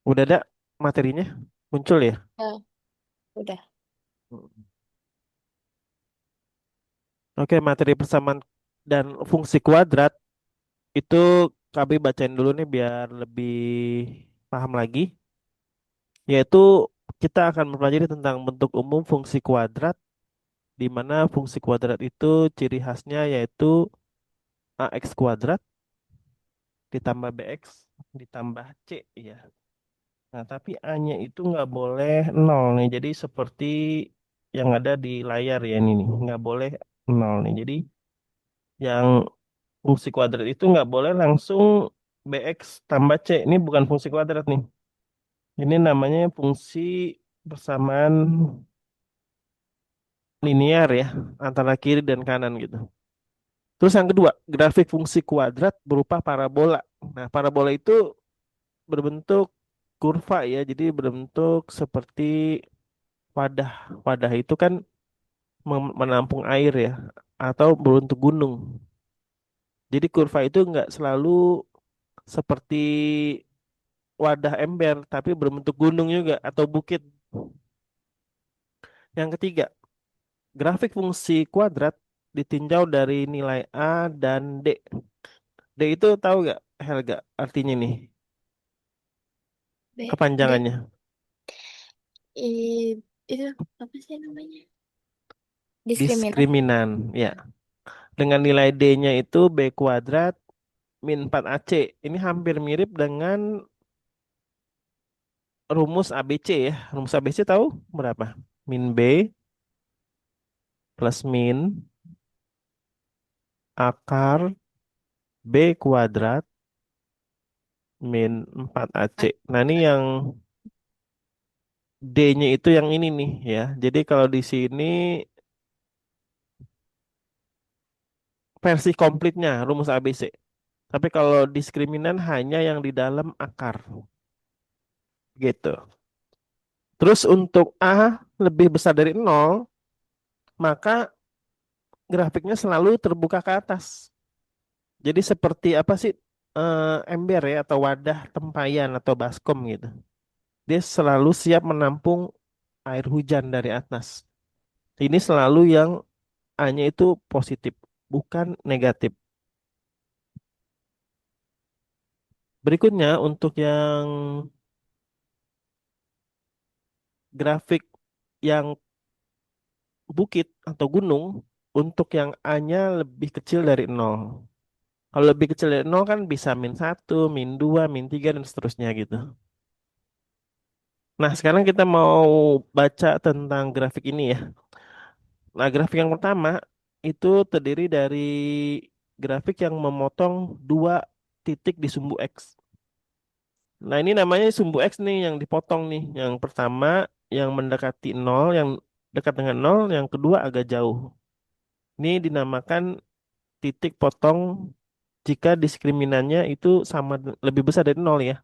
Udah ada materinya muncul ya? Nah, udah. Oke, materi persamaan dan fungsi kuadrat itu kami bacain dulu nih biar lebih paham lagi. Yaitu kita akan mempelajari tentang bentuk umum fungsi kuadrat, di mana fungsi kuadrat itu ciri khasnya yaitu ax kuadrat ditambah bx ditambah c ya. Nah, tapi a-nya itu nggak boleh nol nih. Jadi seperti yang ada di layar ya ini nih, nggak boleh nol nih. Jadi yang fungsi kuadrat itu nggak boleh langsung bx tambah c. Ini bukan fungsi kuadrat nih. Ini namanya fungsi persamaan linear ya, antara kiri dan kanan gitu. Terus yang kedua, grafik fungsi kuadrat berupa parabola. Nah, parabola itu berbentuk kurva ya, jadi berbentuk seperti wadah. Wadah itu kan menampung air ya, atau berbentuk gunung. Jadi kurva itu nggak selalu seperti wadah ember, tapi berbentuk gunung juga atau bukit. Yang ketiga, grafik fungsi kuadrat ditinjau dari nilai A dan D. D itu tahu nggak, Helga, artinya nih, B, D, kepanjangannya? I, itu apa sih namanya? Diskriminan. Diskriminan, ya. Dengan nilai D-nya itu B kuadrat min 4AC. Ini hampir mirip dengan rumus ABC ya. Rumus ABC tahu berapa? Min B plus min akar B kuadrat min 4AC. Nah, ini yang D-nya itu yang ini nih ya. Jadi kalau di sini versi komplitnya rumus ABC. Tapi kalau diskriminan hanya yang di dalam akar gitu. Terus untuk A lebih besar dari nol, maka grafiknya selalu terbuka ke atas. Jadi seperti apa sih, ember ya atau wadah tempayan atau baskom gitu. Dia selalu siap menampung air hujan dari atas. Ini selalu yang A-nya itu positif, bukan negatif. Berikutnya untuk yang grafik yang bukit atau gunung, untuk yang A-nya lebih kecil dari nol. Kalau lebih kecil dari nol kan bisa min satu, min 2, min 3 dan seterusnya gitu. Nah, sekarang kita mau baca tentang grafik ini ya. Nah, grafik yang pertama itu terdiri dari grafik yang memotong dua titik di sumbu X. Nah, ini namanya sumbu X nih yang dipotong nih. Yang pertama yang mendekati nol, yang dekat dengan nol, yang kedua agak jauh. Ini dinamakan titik potong jika diskriminannya itu sama lebih besar dari nol ya.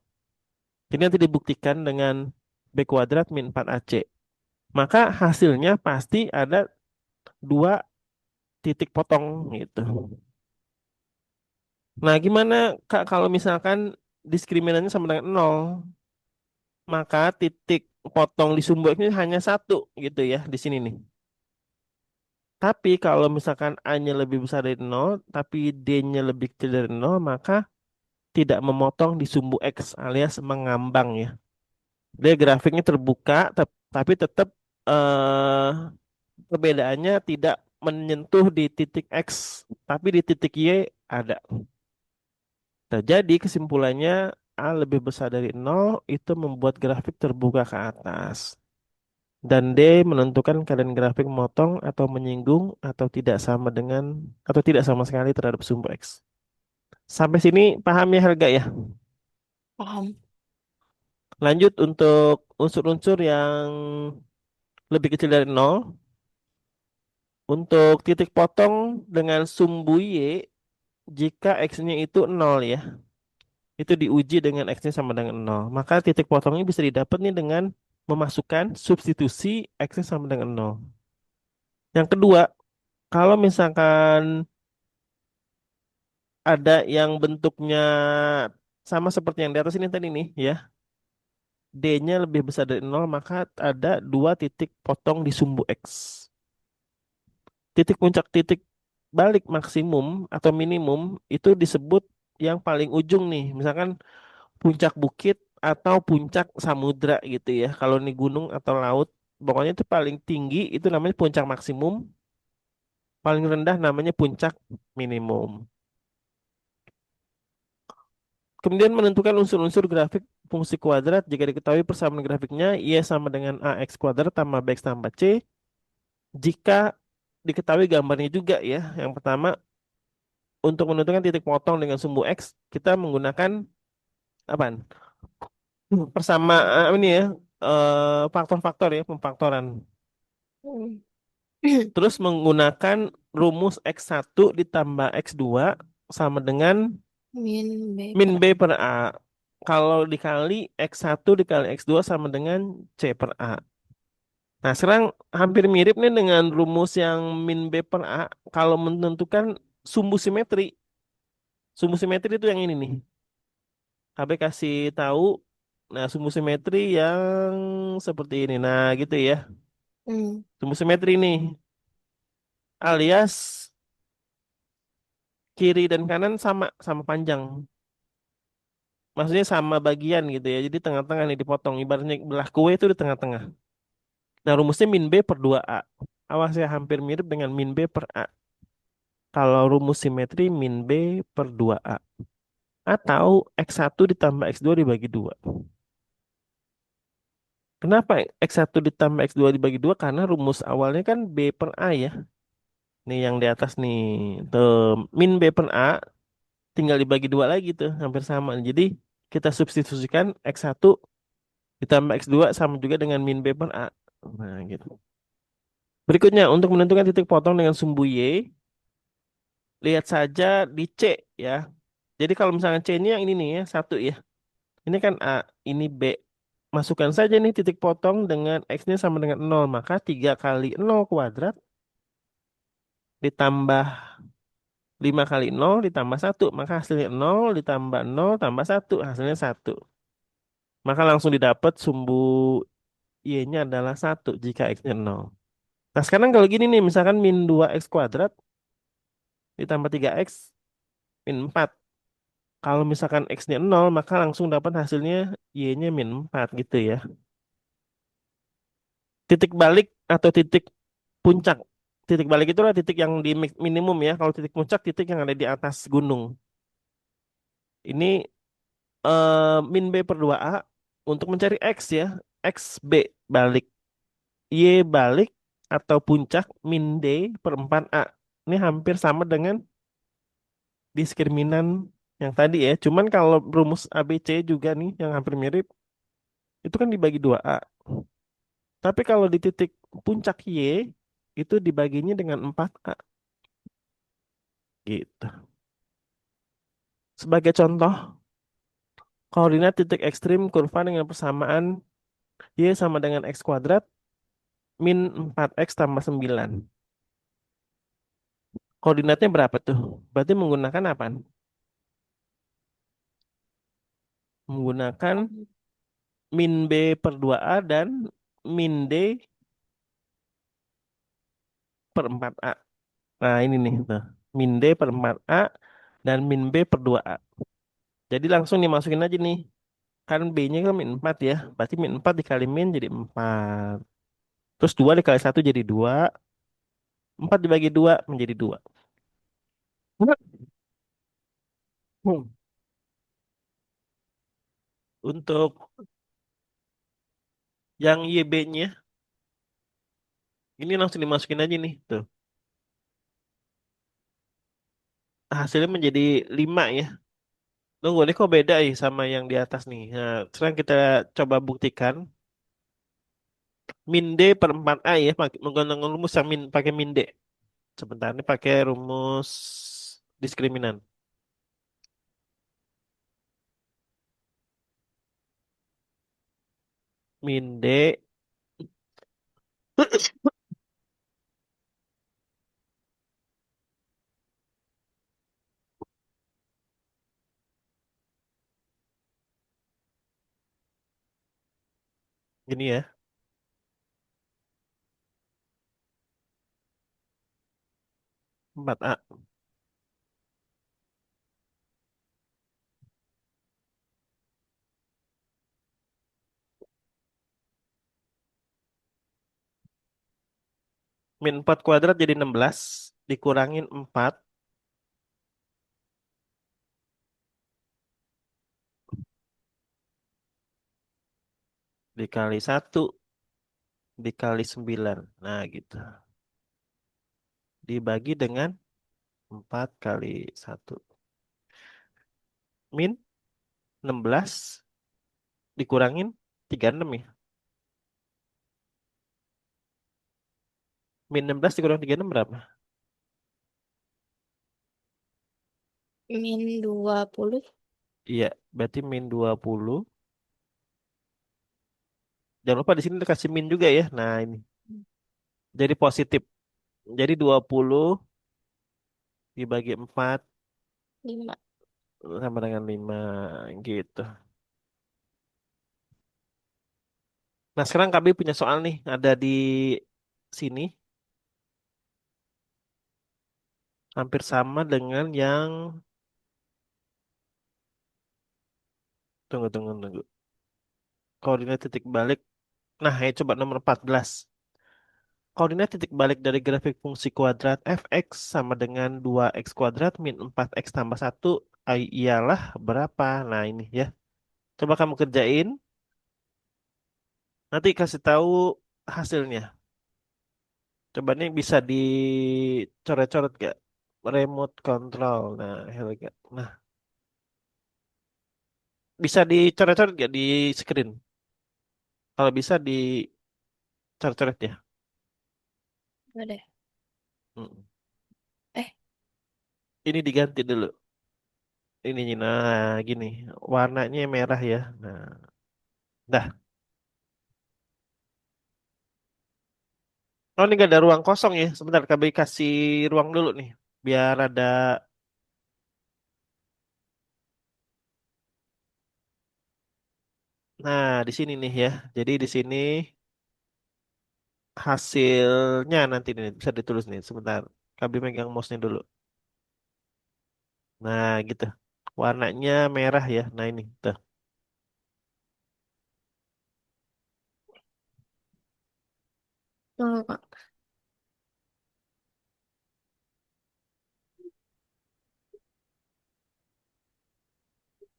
Jadi nanti dibuktikan dengan B kuadrat min 4AC. Maka hasilnya pasti ada dua titik potong gitu. Nah, gimana Kak kalau misalkan diskriminannya sama dengan nol, maka titik potong di sumbu X ini hanya satu gitu ya di sini nih. Tapi kalau misalkan A-nya lebih besar dari nol, tapi D-nya lebih kecil dari nol, maka tidak memotong di sumbu X alias mengambang ya. Dia grafiknya terbuka, tapi tetap eh, perbedaannya tidak menyentuh di titik X, tapi di titik Y ada. Nah, jadi kesimpulannya A lebih besar dari nol itu membuat grafik terbuka ke atas. Dan D menentukan keadaan grafik memotong atau menyinggung atau tidak sama dengan atau tidak sama sekali terhadap sumbu X. Sampai sini paham ya Helga ya? Paham. Lanjut untuk unsur-unsur yang lebih kecil dari nol. Untuk titik potong dengan sumbu Y, jika X-nya itu nol ya, itu diuji dengan X-nya sama dengan nol. Maka titik potongnya bisa didapat nih dengan memasukkan substitusi X-nya sama dengan nol. Yang kedua, kalau misalkan ada yang bentuknya sama seperti yang di atas ini tadi nih ya, D-nya lebih besar dari nol, maka ada dua titik potong di sumbu X. Titik puncak titik balik maksimum atau minimum itu disebut yang paling ujung nih. Misalkan puncak bukit atau puncak samudra gitu ya. Kalau ini gunung atau laut, pokoknya itu paling tinggi itu namanya puncak maksimum, paling rendah namanya puncak minimum. Kemudian menentukan unsur-unsur grafik fungsi kuadrat jika diketahui persamaan grafiknya Y sama dengan AX kuadrat tambah BX tambah C. Jika diketahui gambarnya juga ya. Yang pertama, untuk menentukan titik potong dengan sumbu X, kita menggunakan apaan? Persamaan ini ya, faktor-faktor ya, pemfaktoran. Hmm. Terus menggunakan rumus X1 ditambah X2 sama dengan Min B min per B per A. Kalau dikali X1 dikali X2 sama dengan C per A. Nah, sekarang hampir mirip nih dengan rumus yang min B per A. Kalau menentukan sumbu simetri. Sumbu simetri itu yang ini nih. KB kasih tahu. Nah, sumbu simetri yang seperti ini. Nah, gitu ya. Hmm. Sumbu simetri nih. Alias kiri dan kanan sama sama panjang. Maksudnya sama bagian gitu ya. Jadi tengah-tengah nih dipotong. Ibaratnya belah kue itu di tengah-tengah. Nah, rumusnya min B per 2A. Awas ya, hampir mirip dengan min B per A. Kalau rumus simetri min B per 2A. Atau X1 ditambah X2 dibagi 2. Kenapa X1 ditambah X2 dibagi 2? Karena rumus awalnya kan B per A ya. Nih yang di atas nih. Tuh, min B per A tinggal dibagi 2 lagi tuh. Hampir sama. Jadi kita substitusikan X1 ditambah X2 sama juga dengan min B per A. Nah gitu. Berikutnya, untuk menentukan titik potong dengan sumbu Y, lihat saja di C ya. Jadi kalau misalnya C ini yang ini nih ya, satu ya. Ini kan A, ini B. Masukkan saja nih titik potong dengan X-nya sama dengan nol. Maka 3 kali nol kuadrat ditambah 5 kali nol ditambah satu. Maka hasilnya nol ditambah nol tambah satu. Hasilnya satu. Maka langsung didapat sumbu Y-nya adalah satu jika X-nya nol. Nah sekarang kalau gini nih, misalkan min 2X kuadrat ditambah 3X min 4. Kalau misalkan X-nya nol, maka langsung dapat hasilnya Y-nya min 4 gitu ya. Titik balik atau titik puncak. Titik balik itulah titik yang di minimum ya. Kalau titik puncak, titik yang ada di atas gunung. Ini min B per 2A untuk mencari X ya. X B balik. Y balik atau puncak min D per 4A. Ini hampir sama dengan diskriminan yang tadi ya. Cuman kalau rumus ABC juga nih yang hampir mirip, itu kan dibagi 2A. Tapi kalau di titik puncak Y, itu dibaginya dengan 4A. Gitu. Sebagai contoh, koordinat titik ekstrim kurva dengan persamaan Y sama dengan X kuadrat min 4X tambah 9. Koordinatnya berapa tuh? Berarti menggunakan apa? Menggunakan min B per 2A dan min D per 4A. Nah ini nih tuh. Min D per 4A dan min B per 2A. Jadi langsung dimasukin aja nih. Kan B-nya kan min 4 ya. Berarti min 4 dikali min jadi 4. Terus 2 dikali satu jadi 2. 4 dibagi 2 menjadi 2. Untuk yang YB-nya, ini langsung dimasukin aja nih. Tuh. Hasilnya menjadi 5 ya. Tunggu, ini kok beda ya sama yang di atas nih. Nah, sekarang kita coba buktikan. Min D per 4A ya. Menggunakan rumus yang pakai min D. Sebentar, ini pakai rumus diskriminan. Min D Gini ya, 4A. Min 4 kuadrat jadi 16. Dikurangin 4 dikali 1 dikali 9. Nah gitu. Dibagi dengan 4 kali 1. Min 16 dikurangin 36 ya. Min 16 dikurang 36 berapa? -20. Iya, berarti min 20. Jangan lupa di sini dikasih min juga ya. Nah, ini. Jadi positif. Jadi 20 dibagi 4 5. sama dengan 5 gitu. Nah, sekarang kami punya soal nih. Ada di sini. Hampir sama dengan yang... Tunggu, tunggu, tunggu. Koordinat titik balik. Nah, ayo coba nomor 14. Koordinat titik balik dari grafik fungsi kuadrat fx sama dengan 2x kuadrat min 4x tambah 1 ialah berapa? Nah, ini ya. Coba kamu kerjain. Nanti kasih tahu hasilnya. Coba nih bisa dicoret-coret gak? Remote control. Nah, Helga. Nah, bisa dicoret-coret gak di screen? Kalau bisa dicoret-coret ya. Udah deh. Mm. Eh, Ini diganti dulu. Ini, nah gini. Warnanya merah ya. Nah, dah. Oh, ini gak ada ruang kosong ya. Sebentar, kami kasih ruang dulu nih. Biar ada... Nah, di sini nih ya. Jadi di sini hasilnya nanti nih bisa ditulis nih. Sebentar. Kami megang mouse-nya dulu. Nah, gitu. Warnanya merah ya. Nah, ini. Tuh. tunggu Kak.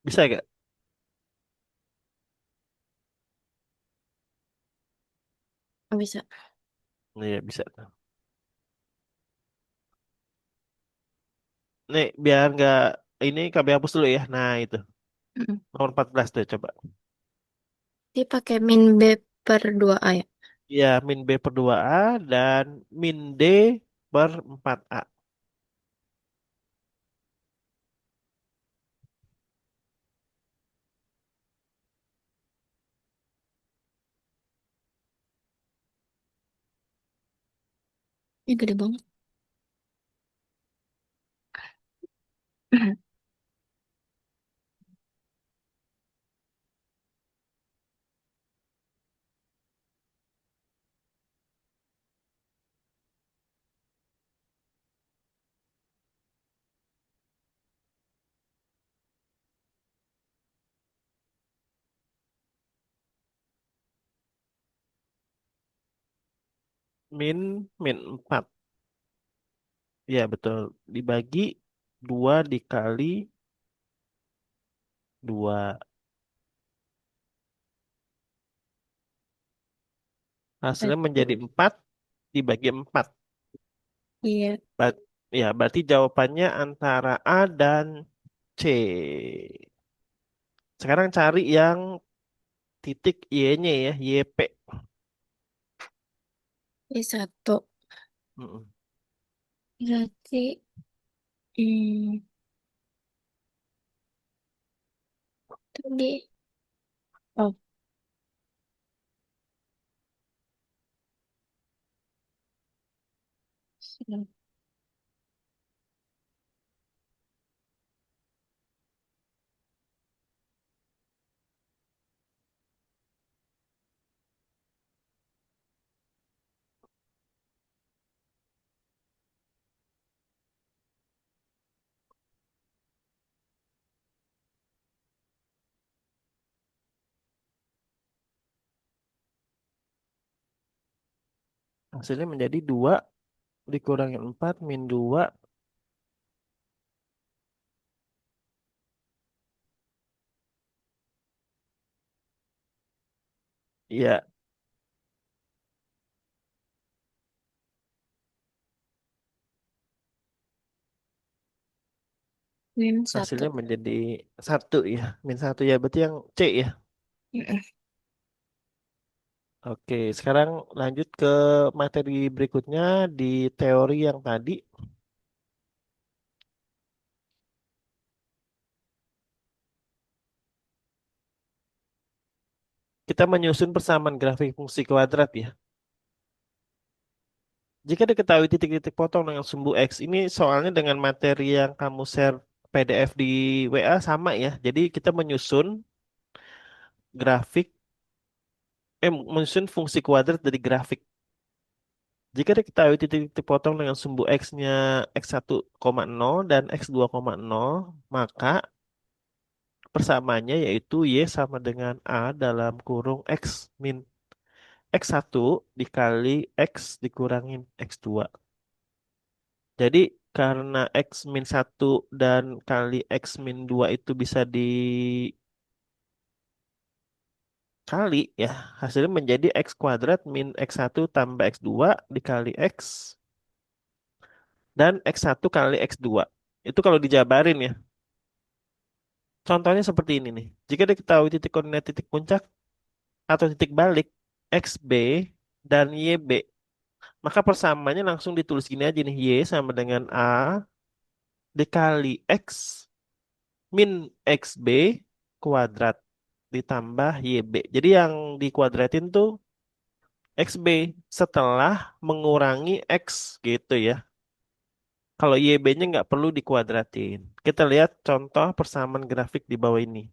Bisa gak? Oh, bisa. Iya, bisa. Nih, biar nggak ini kami hapus dulu ya. Nah, itu. Mm-mm. Nomor 14 tuh coba. Dia pakai min B per 2A ya? Ya, min B per 2A dan min D per 4A. Ini gede banget. Min 4. Ya, betul. Dibagi 2 dikali 2. Hasilnya menjadi Satu. 4 dibagi 4. Iya, Ya, berarti jawabannya antara A dan C. Sekarang cari yang titik Y-nya ya, YP. ini satu. Mm-mm. Berarti, hmm, tadi, oh, sudah. Hasilnya menjadi 2 dikurangi 4 min 2. Ya, Min hasilnya satu. menjadi 1 ya. Min 1 ya, berarti yang C ya. Mm-mm. Oke, sekarang lanjut ke materi berikutnya di teori yang tadi. Kita menyusun persamaan grafik fungsi kuadrat ya. Jika diketahui titik-titik potong dengan sumbu X, ini soalnya dengan materi yang kamu share PDF di WA sama ya. Jadi kita menyusun grafik, menyusun fungsi kuadrat dari grafik. Jika diketahui titik-titik potong dengan sumbu X-nya X1,0 dan X2,0, maka persamaannya yaitu Y sama dengan A dalam kurung X min X1 dikali X dikurangin X2. Jadi karena X-1 dan kali X-2 itu bisa dikali ya, hasilnya menjadi X kuadrat min X1 tambah X2 dikali X dan X1 kali X2. Itu kalau dijabarin ya. Contohnya seperti ini nih. Jika diketahui titik koordinat titik puncak atau titik balik XB dan YB, maka persamaannya langsung ditulis gini aja nih. Y sama dengan A dikali X min XB kuadrat ditambah YB. Jadi yang dikuadratin tuh XB setelah mengurangi X gitu ya. Kalau YB-nya nggak perlu dikuadratin. Kita lihat contoh persamaan grafik di bawah ini.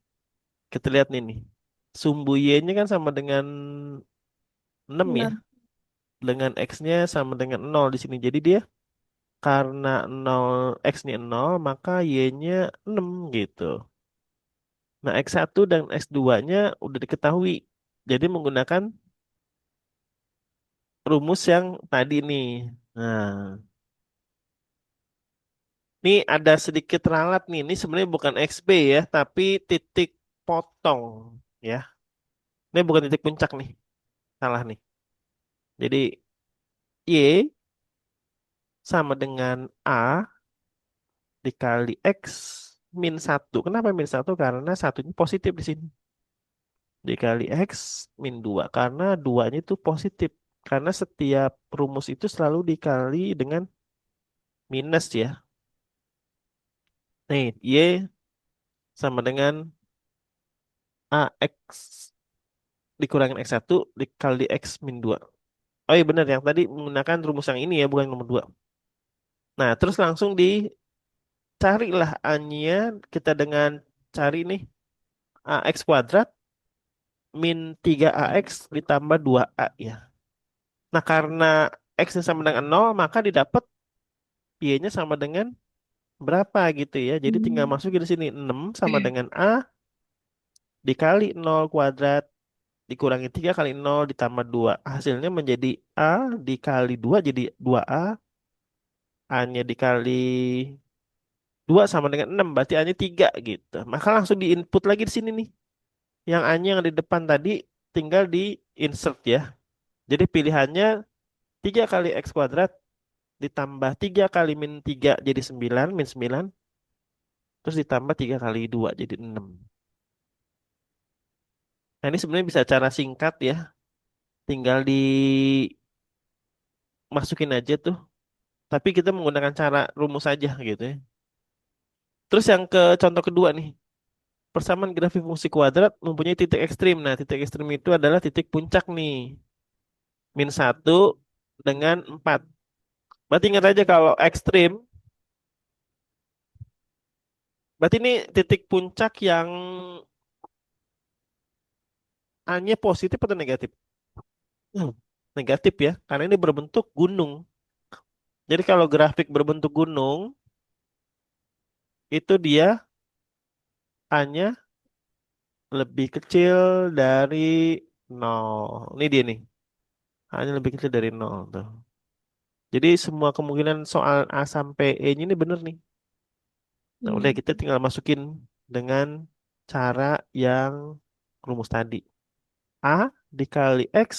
Kita lihat nih. Sumbu Y-nya kan sama dengan 6 ya. 6. Dengan X-nya sama dengan 0 di sini. Jadi dia karena 0 X-nya 0 maka Y-nya 6 gitu. Nah, X1 dan X2-nya udah diketahui. Jadi menggunakan rumus yang tadi nih. Nah, ini ada sedikit ralat nih. Ini sebenarnya bukan XB ya, tapi titik potong ya. Ini bukan titik puncak nih. Salah nih. Jadi Y sama dengan A dikali X min 1. Kenapa min 1? Karena satunya positif di sini. Dikali X min 2. Karena duanya itu positif. Karena setiap rumus itu selalu dikali dengan minus ya. Nih, Y sama dengan AX dikurangin X1 dikali X min 2. Oh iya benar, yang tadi menggunakan rumus yang ini ya, bukan nomor 2. Nah, terus langsung dicarilah A-nya, kita dengan cari nih AX kuadrat min 3AX ditambah 2A ya. Nah, karena X-nya sama dengan 0, maka didapat Y-nya sama dengan berapa gitu ya. Jadi tinggal Hmm. masukin di sini 6 sama dengan A dikali 0 kuadrat dikurangi 3 kali 0 ditambah 2. Hasilnya menjadi A dikali 2 jadi 2A. A-nya dikali 2 sama dengan 6. Berarti A-nya 3 gitu. Maka langsung di-input lagi di sini nih. Yang A-nya yang di depan tadi tinggal di-insert ya. Jadi pilihannya 3 kali X kuadrat ditambah 3 kali min 3 jadi 9. Min 9. Terus ditambah 3 kali 2 jadi 6. Nah ini sebenarnya bisa cara singkat ya. Tinggal dimasukin aja tuh. Tapi kita menggunakan cara rumus aja gitu ya. Terus yang ke contoh kedua nih. Persamaan grafik fungsi kuadrat mempunyai titik ekstrim. Nah, titik ekstrim itu adalah titik puncak nih. Min 1 dengan 4. Berarti ingat aja kalau ekstrim, berarti ini titik puncak yang A-nya positif atau negatif? Hmm, negatif ya, karena ini berbentuk gunung. Jadi kalau grafik berbentuk gunung, itu dia A-nya lebih kecil dari nol. Ini dia nih. A-nya lebih kecil dari nol tuh. Jadi semua kemungkinan soal A sampai E-nya ini bener nih. Nah, udah Hmm. kita tinggal masukin dengan cara yang rumus tadi. A dikali X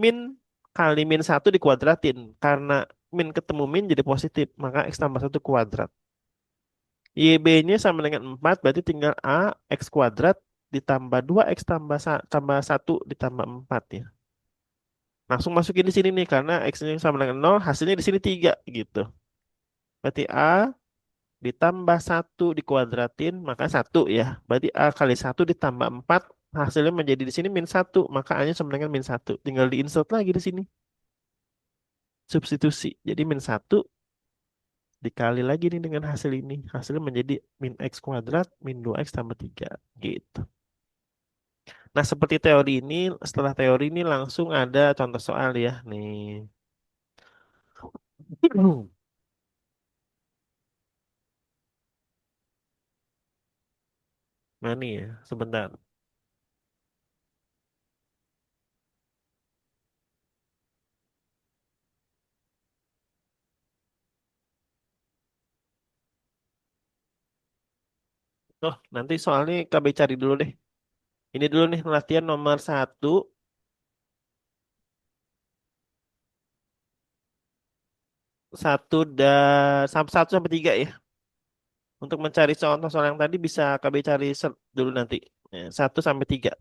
min kali min satu dikuadratin. Karena min ketemu min jadi positif, maka X tambah satu kuadrat. YB-nya sama dengan 4, berarti tinggal A X kuadrat ditambah 2 X tambah satu ditambah 4 ya. Langsung masukin di sini nih, karena X-nya sama dengan nol, hasilnya di sini 3 gitu. Berarti A ditambah satu dikuadratin, maka satu ya. Berarti A kali satu ditambah 4 hasilnya menjadi di sini min satu, maka A-nya sama dengan min satu. Tinggal diinsert lagi di sini. Substitusi. Jadi min satu dikali lagi nih dengan hasil ini. Hasilnya menjadi min X kuadrat, min 2X tambah 3. Gitu. Nah, seperti teori ini, setelah teori ini langsung ada contoh soal ya. Nih. Nah, nih ya, sebentar. Oh, nanti soalnya KB cari dulu deh. Ini dulu nih latihan nomor satu, satu dan sampai satu sampai tiga ya. Untuk mencari contoh soal yang tadi bisa KB cari dulu nanti. Ya, satu sampai tiga.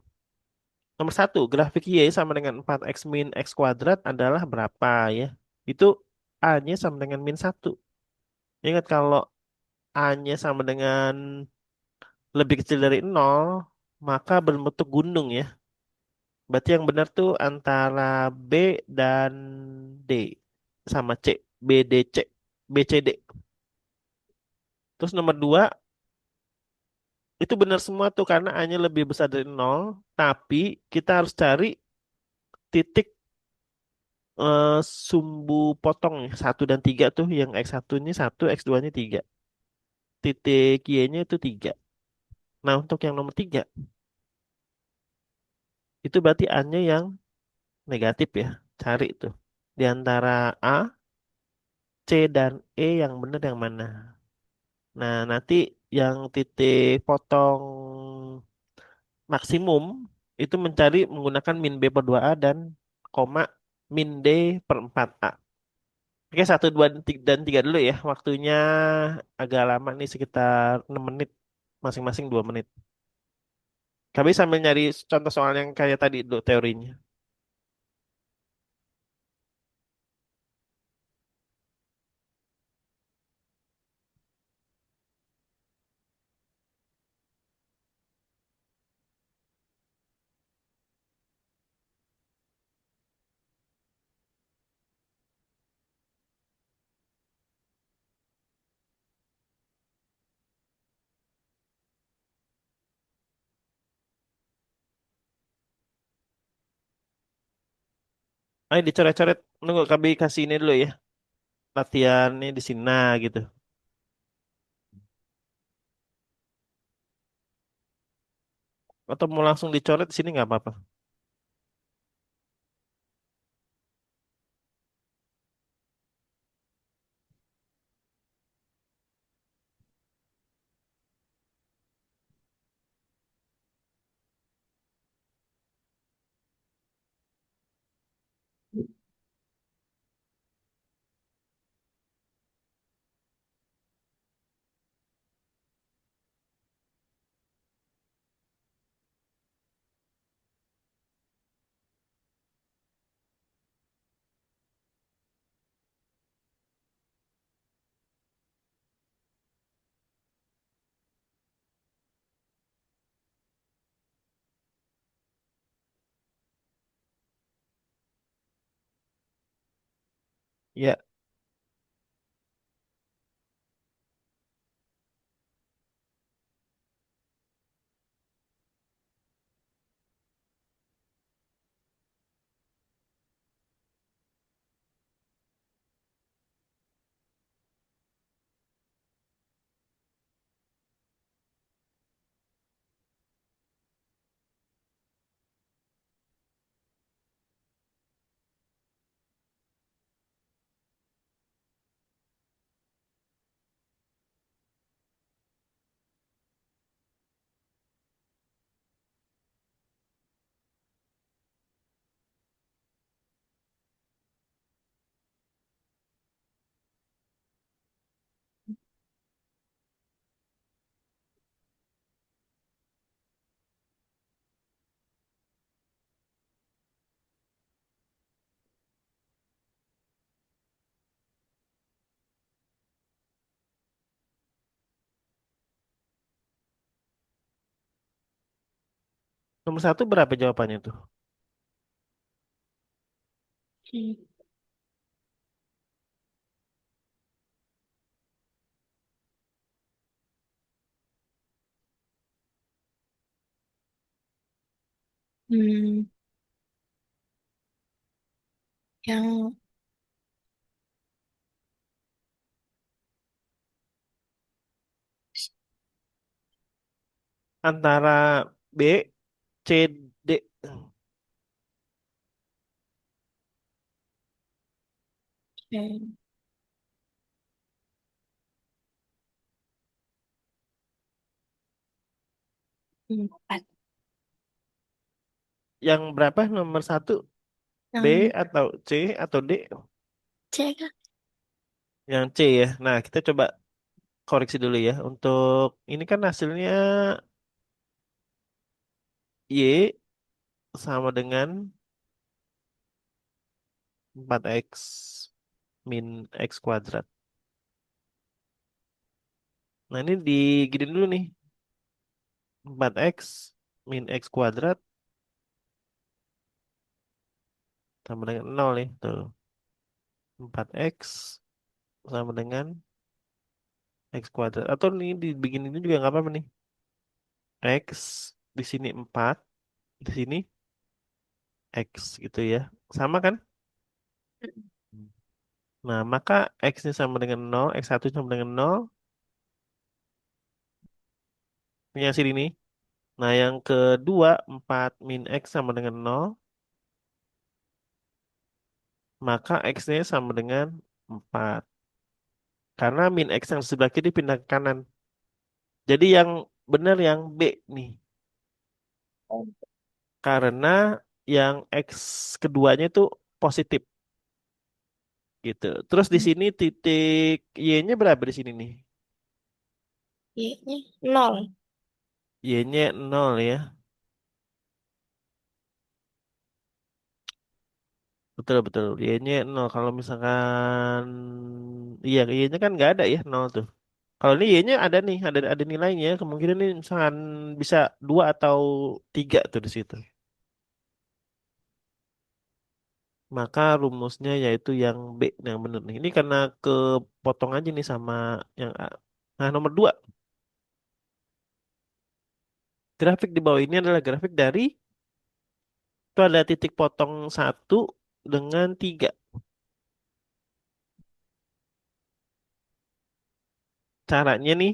Nomor satu, grafik Y sama dengan 4X min X kuadrat adalah berapa ya? Itu A-nya sama dengan min satu. Ingat kalau A-nya sama dengan lebih kecil dari nol, maka berbentuk gunung ya. Berarti yang benar tuh antara B dan D sama C. B, D, C. B, C, D. Terus nomor dua, itu benar semua tuh karena A-nya lebih besar dari nol. Tapi kita harus cari titik eh, sumbu potong satu dan 3 tuh. Yang X1-nya satu, X2-nya 3. Titik Y-nya itu 3. Nah untuk yang nomor 3, itu berarti A-nya yang negatif ya. Cari tuh. Di antara A, C, dan E yang benar yang mana? Nah, nanti yang titik potong maksimum itu mencari menggunakan min B per 2A dan koma min D per 4A. Oke, satu, dua, dan tiga dulu ya. Waktunya agak lama nih, sekitar 6 menit. Masing-masing 2 menit. Kami sambil nyari contoh soal yang kayak tadi dulu teorinya. Ayo dicoret-coret. Nunggu kami kasih ini dulu ya. Latihannya di sini nah gitu. Atau mau langsung dicoret di sini nggak apa-apa. Ya, Nomor satu berapa jawabannya tuh? Hmm. Hmm, yang Antara B, C, D. yang empat, Yang berapa nomor satu? B yang atau C atau D? C kah? Yang C ya. Nah, kita coba koreksi dulu ya. Untuk ini kan hasilnya Y sama dengan 4X min X kuadrat. Nah, ini digini dulu nih. 4X min X kuadrat sama dengan 0 nih. Tuh. 4X sama dengan X kuadrat. Atau nih dibikin ini juga nggak apa-apa nih. X di sini 4, di sini X gitu ya. Sama kan? Nah, maka X-nya sama dengan 0, X1 sama dengan 0, ini yang sini nih. Nah, yang kedua, 4 min X sama dengan 0, maka X-nya sama dengan 4. Karena min X yang sebelah kiri pindah ke kanan. Jadi yang benar yang B nih. Karena yang X keduanya itu positif gitu. Terus di sini titik Y-nya berapa di sini nih? Y-nya nol. Y-nya 0 ya. Betul betul. Y-nya 0. Kalau misalkan iya Y-nya kan nggak ada ya 0 tuh. Kalau ini Y-nya ada nih, ada nilainya. Kemungkinan ini misalkan bisa 2 atau 3 tuh di situ. Maka rumusnya yaitu yang B yang benar nih. Ini karena kepotong aja nih sama yang A. Nah, nomor 2, grafik di bawah ini adalah grafik dari itu ada titik potong 1 dengan 3. Caranya nih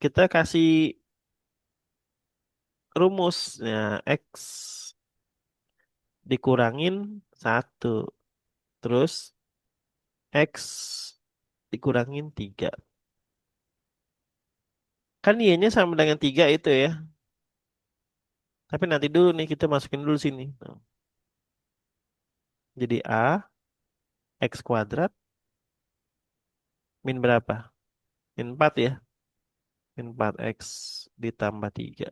kita kasih rumusnya X dikurangin 1. Terus X dikurangin 3. Kan Y-nya sama dengan 3 itu ya. Tapi nanti dulu nih kita masukin dulu sini. Nah, jadi A, X kuadrat, min berapa? Min 4 ya. Min 4X ditambah 3.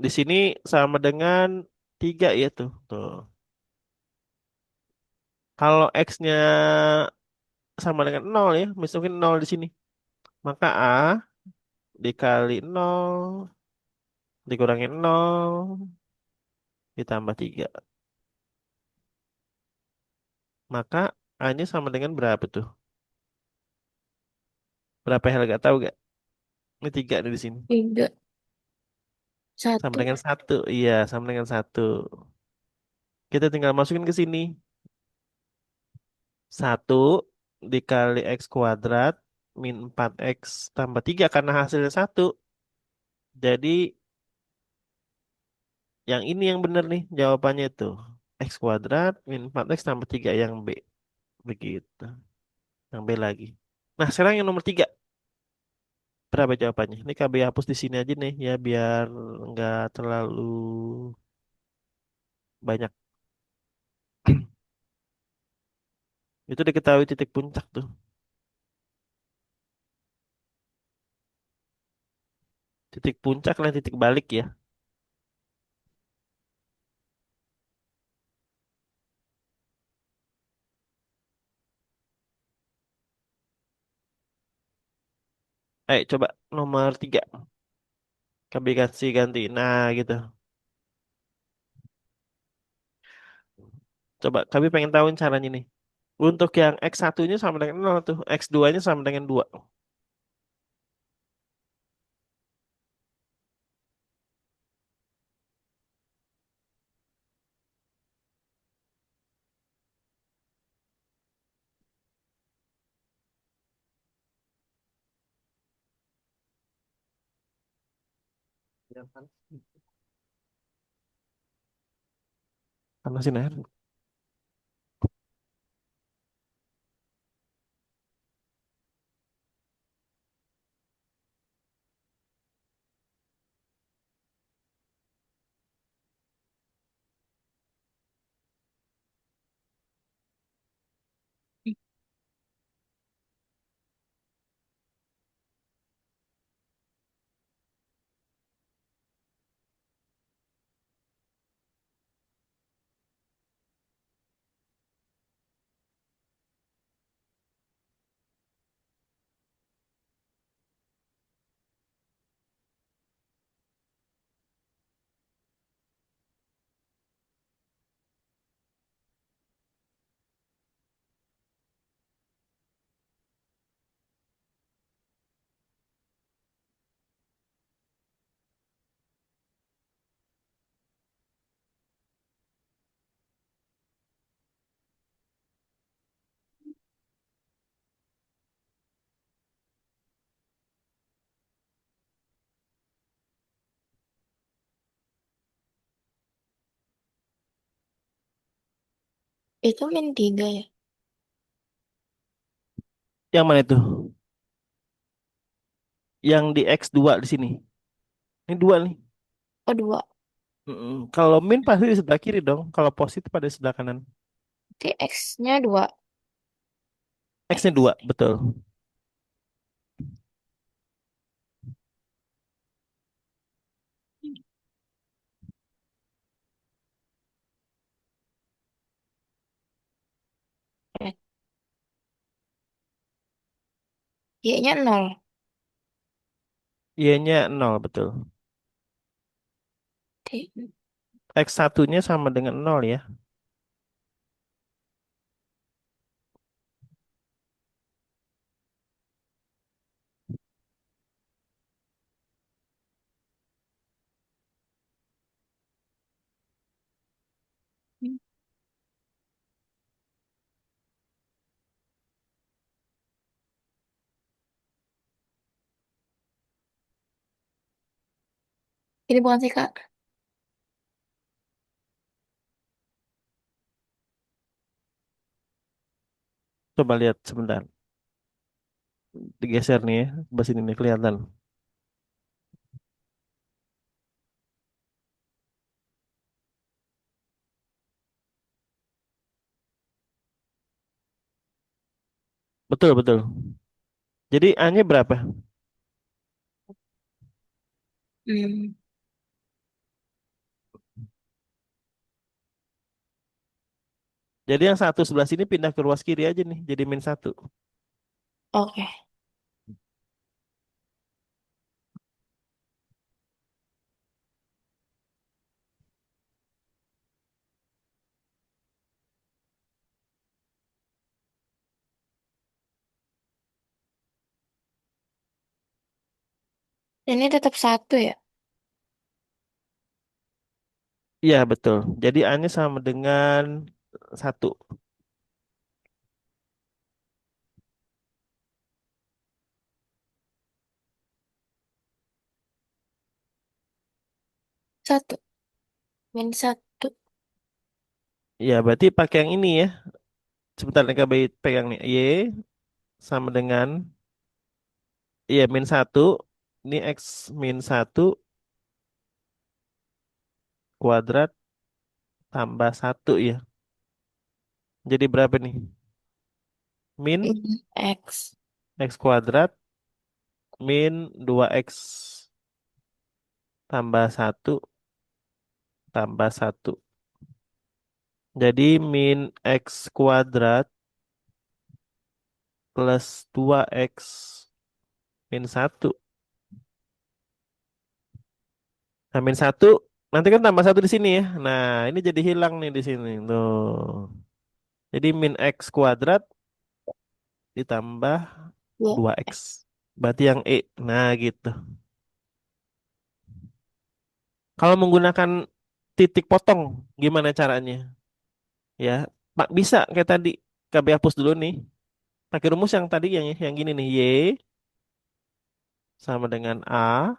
Di sini sama dengan 3 ya tuh. Tuh. Kalau X-nya sama dengan 0 ya. Masukin 0 di sini. Maka A dikali 0 dikurangi 0 ditambah 3. Maka A-nya sama dengan berapa tuh? Berapa yang gak tahu gak? Ini 3 nih di sini. Tiga, Sama satu. dengan 1. Iya, sama dengan 1. Kita tinggal masukin ke sini. 1 dikali X kuadrat min 4X tambah 3 karena hasilnya 1. Jadi yang ini yang benar nih jawabannya itu. X kuadrat min 4X tambah 3 yang B. Begitu. Yang B lagi. Nah, sekarang yang nomor 3. Berapa jawabannya? Ini KB hapus di sini aja nih ya biar nggak terlalu banyak. Itu diketahui titik puncak tuh. Titik puncak dan titik balik ya. Ayo coba nomor 3. Kami kasih ganti. Nah, gitu. Coba kami pengen tahu caranya nih. Untuk yang X1-nya sama dengan nol tuh. X2-nya sama dengan 2. Ya kan? Panasin air. Itu min 3 ya? Yang mana itu? Yang di X2 di sini. Ini 2 nih. Oh, 2. Mm-mm. Kalau min pasti di sebelah kiri dong. Kalau positif pada sebelah kanan. Berarti X-nya 2. X-nya 2, X. betul. Eh, Y-nya 0. Y-nya 0, betul. Oke. X1-nya sama dengan 0 ya. Ini bukan sih, Kak? Coba lihat sebentar. Digeser nih ya. Sebelah sini nih kelihatan. Betul, betul. Jadi A-nya berapa? Hmm. Jadi yang satu sebelah sini pindah ke ruas kiri aja nih. Jadi min 1. Oke. Ini tetap 1 ya? Iya, betul. Jadi A-nya sama dengan 1. 1. Min 1. Iya, berarti pakai yang ini ya. Sebentar, nih KB pegang nih. Y sama dengan, iya, min 1. Ini X min 1 kuadrat tambah 1 ya. Jadi berapa nih? Min X. X kuadrat min 2X tambah 1 tambah 1. Jadi min X kuadrat plus 2X min 1. Nah, min satu nanti kan tambah satu di sini ya. Nah, ini jadi hilang nih di sini. Tuh. Jadi min x kuadrat ditambah Ya. 2x. Berarti yang E. Nah, gitu. Kalau menggunakan titik potong, gimana caranya? Ya, Pak bisa kayak tadi. KB hapus dulu nih. Pakai rumus yang tadi yang gini nih. Y sama dengan A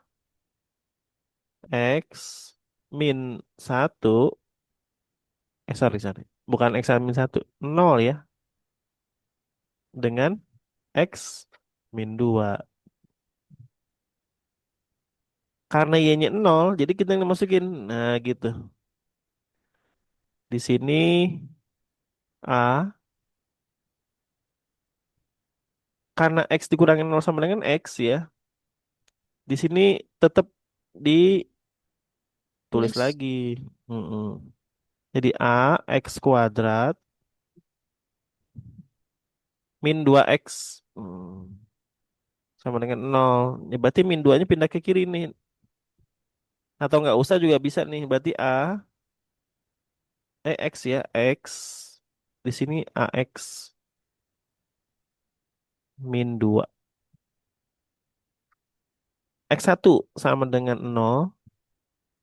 X min satu. Sorry, sorry. Bukan X min satu. Nol ya. Dengan X min 2. Karena Y-nya nol, jadi kita yang masukin. Nah, gitu. Di sini A, karena X dikurangin nol sama dengan X ya. Di sini tetap ditulis Tulis. lagi. Mm-mm. Jadi A X kuadrat min 2X. Sama dengan nol. Ya, berarti min 2-nya pindah ke kiri nih. Atau nggak usah juga bisa nih. Berarti X ya. X. Di sini AX min 2. X1 sama dengan nol.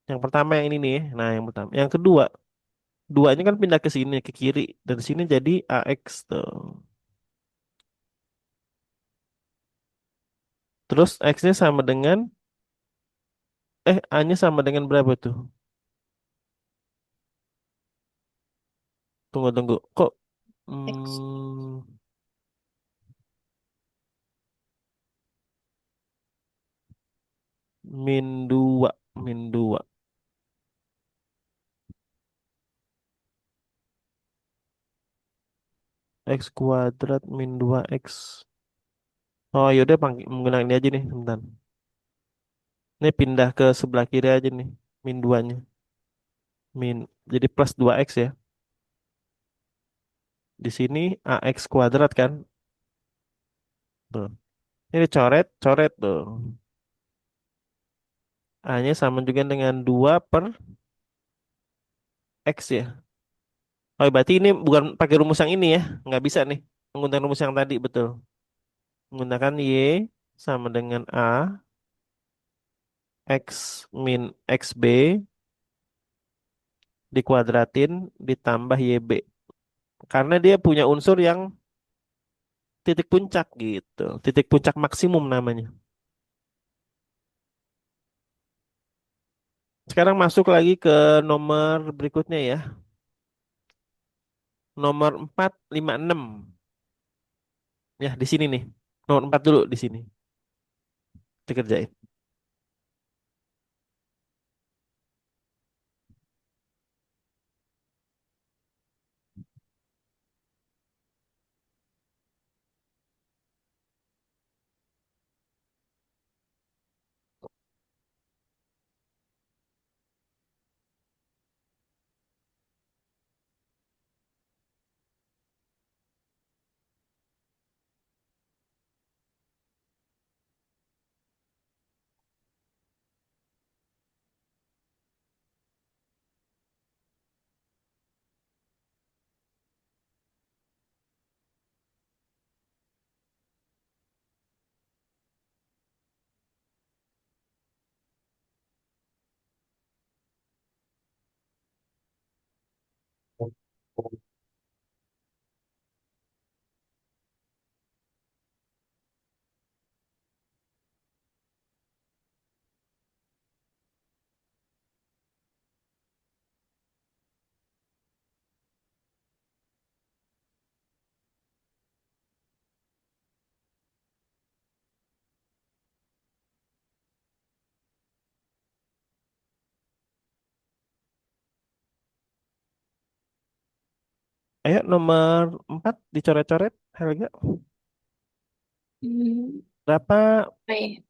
Yang pertama yang ini nih. Nah, yang pertama. Yang kedua. Duanya kan pindah ke sini, ke kiri. Dan sini jadi AX tuh. Terus X-nya sama dengan, A-nya sama dengan berapa tuh? Tunggu, tunggu. Kok X. hmm, min 2 min 2 X kuadrat min 2X. Oh yaudah menggunakan ini aja nih, bentar. Ini pindah ke sebelah kiri aja nih, min 2-nya. Jadi plus 2X ya. Di sini AX kuadrat kan. Tuh. Ini coret, coret tuh. A-nya sama juga dengan 2 per X ya. Oh, berarti ini bukan pakai rumus yang ini ya. Nggak bisa nih. Menggunakan rumus yang tadi, betul. Menggunakan Y sama dengan A, X min XB dikuadratin ditambah YB. Karena dia punya unsur yang titik puncak gitu. Titik puncak maksimum namanya. Sekarang masuk lagi ke nomor berikutnya ya. Nomor 456. Ya, di sini nih. Nomor 4 dulu di sini. Dikerjain. Ayo nomor 4 dicoret-coret, Helga. Hmm. Berapa Oke.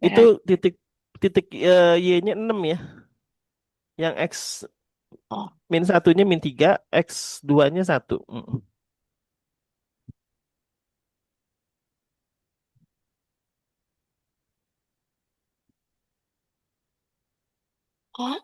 itu Berat. titik titik Y-nya 6 ya. Yang X Oh. min satunya min 3, X 2-nya 1. Oh,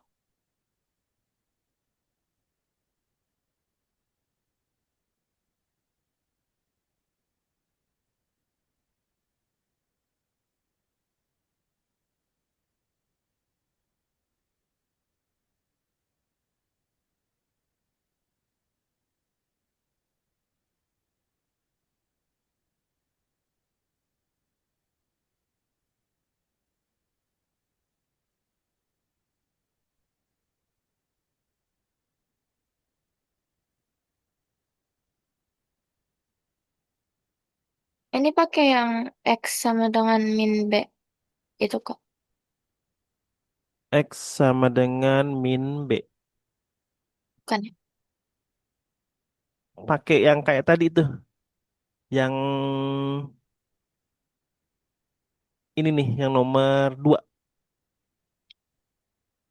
ini pakai yang X sama dengan min B itu kok. X sama dengan min B. Bukan ya? Pakai yang kayak tadi tuh. Yang ini nih, yang nomor 2.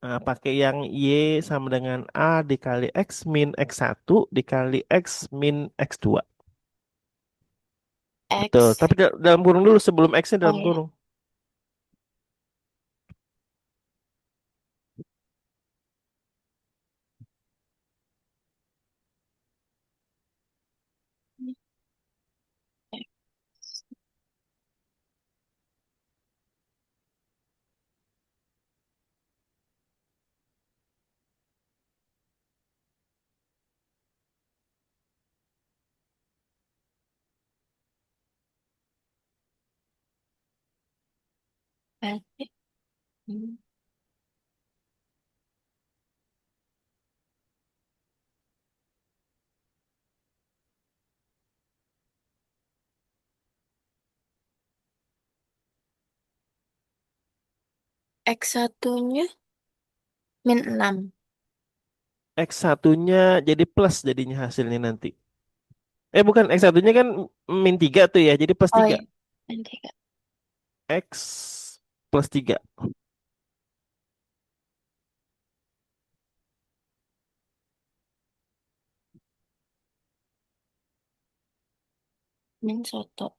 Nah, pakai yang Y sama dengan A dikali X min X1 dikali X min X2. Betul. X. Tapi dalam kurung dulu sebelum X-nya Oh dalam ya. kurung. Berarti, hmm, X satunya min 6. X1-nya jadi plus jadinya hasilnya nanti. Bukan, X1-nya kan min 3 tuh ya, jadi plus Oh 3. ya. Min 3. X plus 3. Min 1.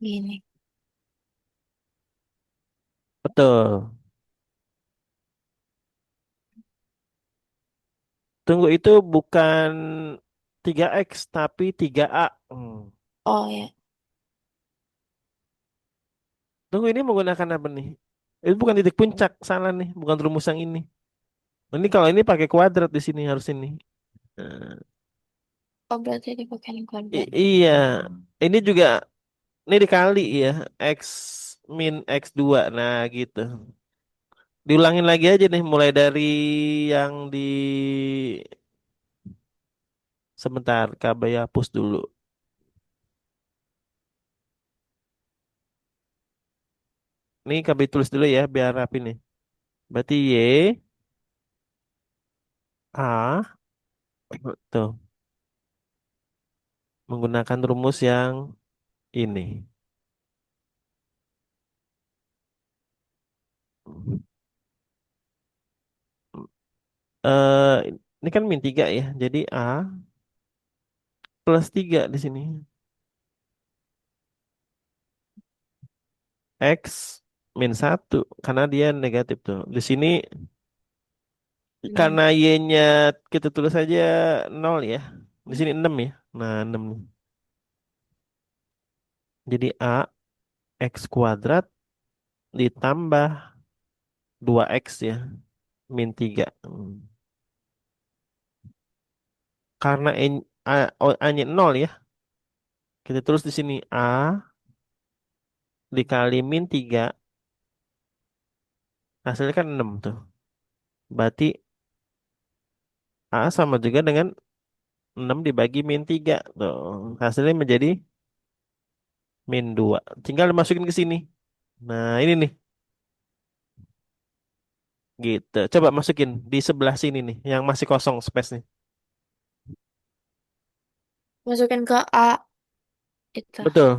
Gini. Betul. Tunggu, itu bukan 3X tapi 3A. Oh ya. Tunggu, ini menggunakan apa nih? Itu bukan titik puncak, salah nih, bukan rumus yang ini. Ini kalau ini pakai kuadrat di sini harus ini. Eh, Oh berarti dipakai kuadrat. iya, ini juga ini dikali ya, X min X2. Nah, gitu. Diulangin lagi aja nih mulai dari yang di sebentar, KB hapus dulu. Ini KB tulis dulu ya biar rapi nih. Berarti Y A tuh menggunakan rumus yang ini. Eh ini kan min 3 ya. Jadi A plus 3 di sini. X min 1 karena dia negatif tuh. Di sini karena 6. Y-nya kita tulis aja 0 ya. Di sini 6 ya. Nah, 6 nih. Jadi A X kuadrat ditambah 2X ya. Min 3. Karena A-nya 0 ya. Kita tulis di sini A dikali min 3. Hasilnya kan 6 tuh. Berarti A sama juga dengan 6 dibagi min 3. Tuh, hasilnya menjadi min 2. Tinggal dimasukin ke sini. Nah, ini nih. Gitu. Coba masukin di sebelah sini nih, yang masih kosong space nih. Masukin ke A itu. Betul.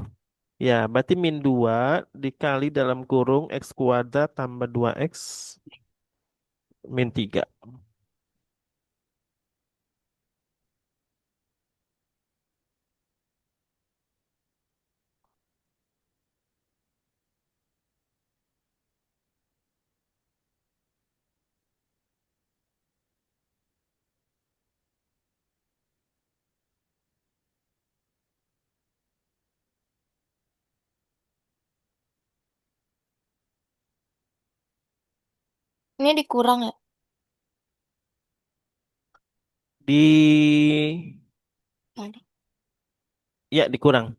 Ya, berarti min 2 dikali dalam kurung X kuadrat tambah 2X min 3. Ini dikurang ya? Di Tadi. Ya, dikurang.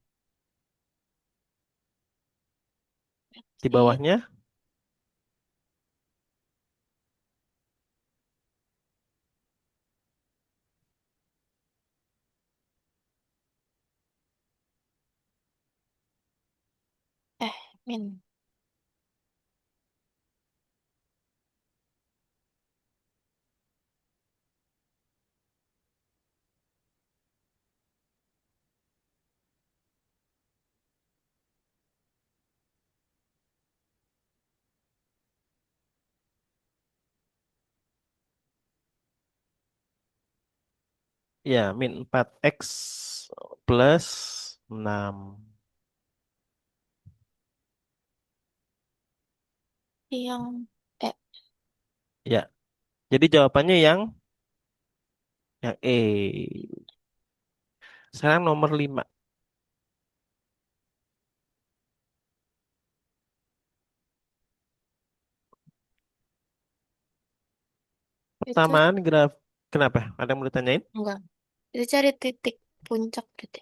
Di Di, bawahnya eh, min. ya min 4X plus 6. Yang, eh, Ya, jadi jawabannya yang E. Sekarang nomor 5. itu Persamaan graf. Kenapa? Ada yang mau ditanyain? enggak. Itu cari titik puncak gitu.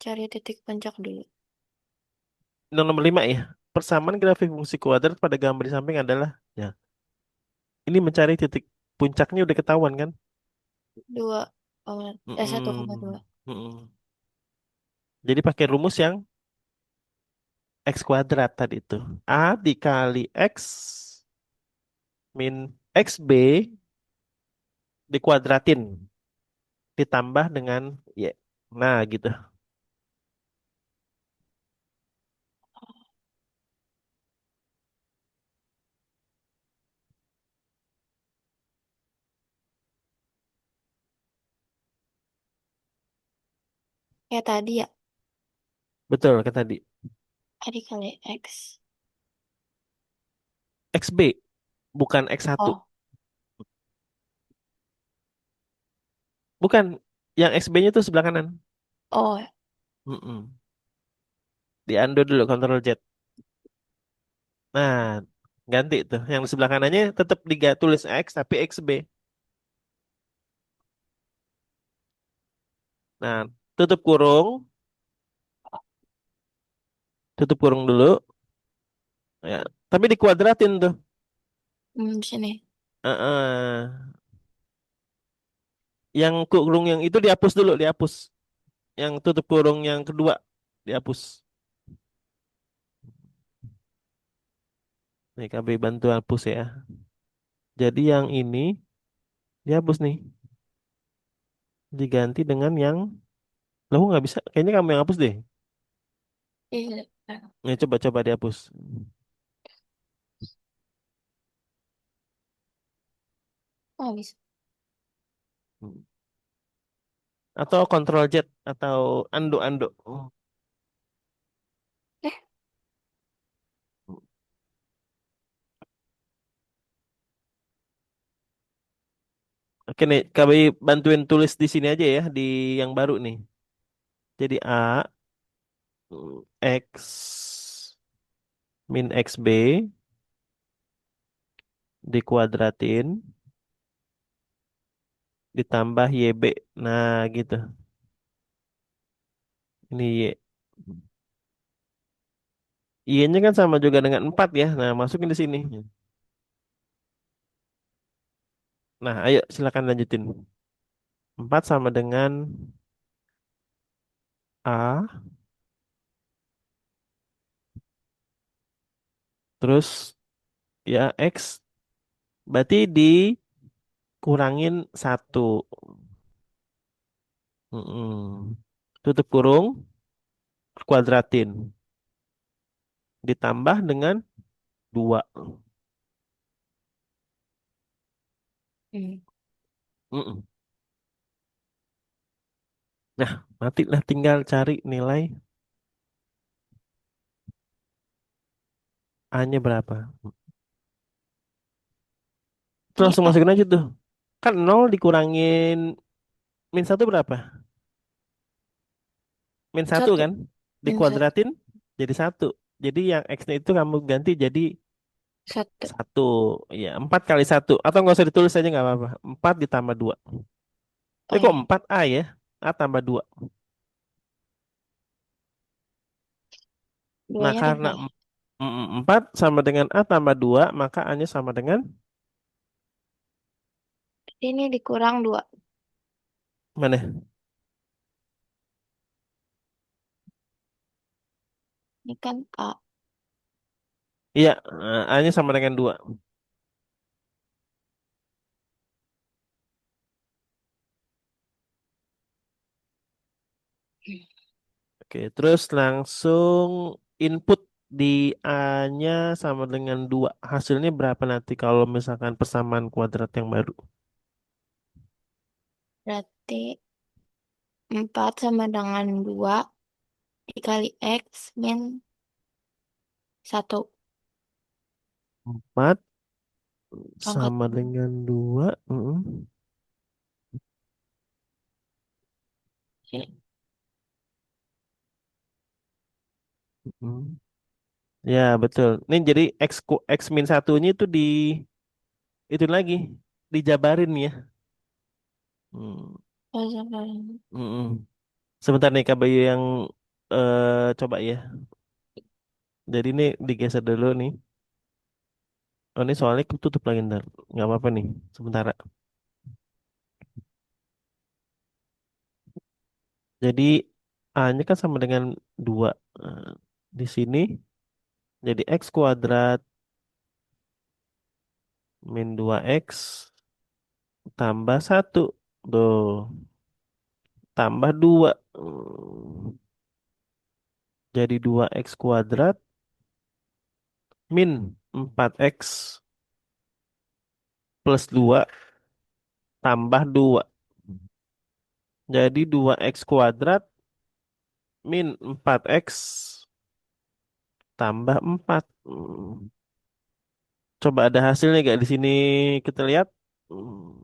Cari titik puncak dulu. Nomor 5 ya. Persamaan grafik fungsi kuadrat pada gambar di samping adalah, ya, ini mencari titik puncaknya udah ketahuan kan? 1,2. Mm-mm. Mm-mm. Jadi pakai rumus yang X kuadrat tadi itu. A dikali X min XB dikuadratin ditambah dengan Y. Nah, gitu. Kayak tadi ya. Betul kan tadi. Tadi kali X. XB bukan X1. Oh, Bukan. Yang XB-nya tuh sebelah kanan. oh, Mm-mm. Di undo dulu Ctrl Z. Nah, ganti tuh. Yang di sebelah kanannya tetap tulis X tapi XB. Nah, tutup kurung, tutup kurung dulu. Ya, tapi dikuadratin tuh. sini. Heeh. Yang kurung yang itu dihapus dulu, dihapus. Yang tutup kurung yang kedua dihapus. Nih, KB bantu hapus ya. Jadi yang ini dihapus nih. Diganti dengan yang, lo nggak bisa. Kayaknya kamu yang hapus deh. Iya. Nih, coba-coba dihapus. Oh, bisa. Atau Ctrl Z atau undo. Eh, Oke nih, KB bantuin tulis di sini aja ya, di yang baru nih. Jadi A X min XB dikuadratin ditambah YB. Nah, gitu. Ini Y. Y-nya kan sama juga dengan 4 ya. Nah, masukin di sini. Nah, ayo silakan lanjutin. 4 sama dengan A, terus ya X, berarti dikurangin satu. Mm-mm. Tutup kurung, kuadratin. Ditambah dengan 2. Hmm. Mm-mm. Nah, nanti lah tinggal cari nilai A-nya berapa. Terus Ini langsung A masukin aja tuh. Kan 0 dikurangin min satu berapa? Min satu satu kan? min satu Dikuadratin jadi satu. Jadi yang X-nya itu kamu ganti jadi satu. satu. Ya, 4 kali satu. Atau nggak usah ditulis aja nggak apa-apa. 4 ditambah 2. Oh Kok ya, 4 A ya? A tambah 2. Nah, duanya karena double. 4 sama dengan A tambah 2, maka A-nya sama dengan Ini dikurang dua. mana? Ini kan A. Iya, A-nya sama dengan 2. Oke, terus langsung input di A-nya sama dengan 2. Hasilnya berapa nanti kalau misalkan persamaan kuadrat yang baru? Berarti 4 sama dengan 2 dikali X min satu. 4 Pangkat sama dengan 2. sini. Ya, betul. Ini jadi X min satunya itu itu lagi dijabarin ya. Hmm. Oh, sama. Mm-mm. Sebentar nih KBY yang coba ya. Jadi ini digeser dulu nih. Oh, ini soalnya tutup lagi ntar. Nggak apa-apa nih. Sementara. Jadi A-nya kan sama dengan 2. Eh, di sini jadi X kuadrat min 2X tambah satu. Tuh. Tambah 2. Jadi 2X kuadrat min 4X plus 2 tambah 2. Jadi 2X kuadrat min 4X tambah 4. Coba ada hasilnya gak di sini kita lihat. Hmm.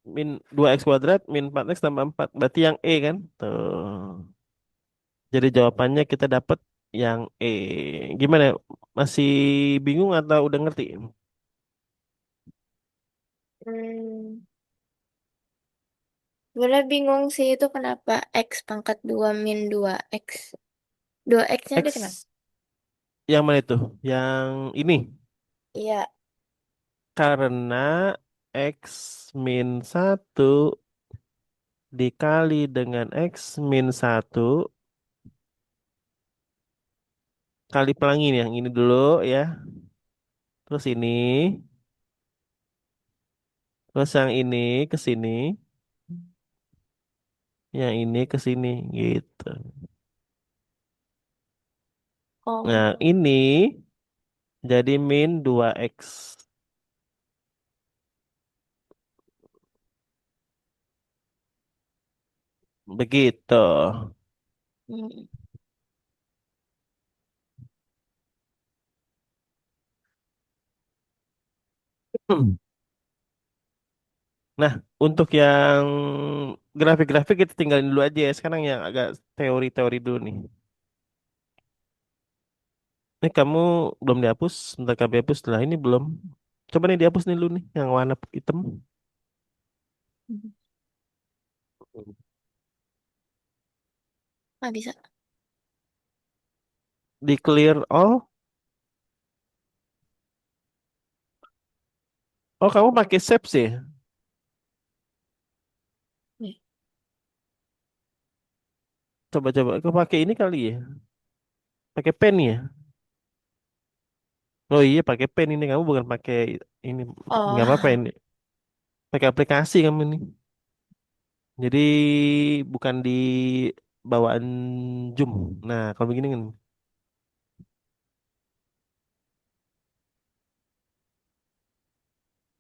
Min 2X kuadrat min 4X tambah 4. Berarti yang E kan? Tuh. Jadi jawabannya kita dapat yang E. Gimana? Masih bingung atau udah ngerti? Hmm. Sebenarnya bingung sih itu kenapa X pangkat 2 min 2X. 2X-nya ada kenapa? X yang mana itu? Yang ini. Iya, Karena X min satu dikali dengan X min satu kali pelangi nih yang ini dulu ya. Terus ini, terus yang ini ke sini, yang ini ke sini gitu. Nah, oh, ini jadi min 2X. Begitu. hmm. Nah, untuk yang grafik-grafik kita tinggalin dulu aja ya. Sekarang yang agak teori-teori dulu nih. Ini kamu belum dihapus, bentar KB hapus setelah ini belum. Coba nih dihapus nih dulu nih, yang warna hitam. Nggak bisa. Di clear all. Oh, kamu pakai Shapes ya? Nih. Coba-coba. Kau pakai ini kali ya? Pakai pen ya? Oh iya, pakai pen ini. Kamu bukan pakai ini. Nggak apa-apa Oh, ini. Pakai aplikasi kamu ini. Jadi bukan di bawaan Zoom. Nah, kalau begini kan.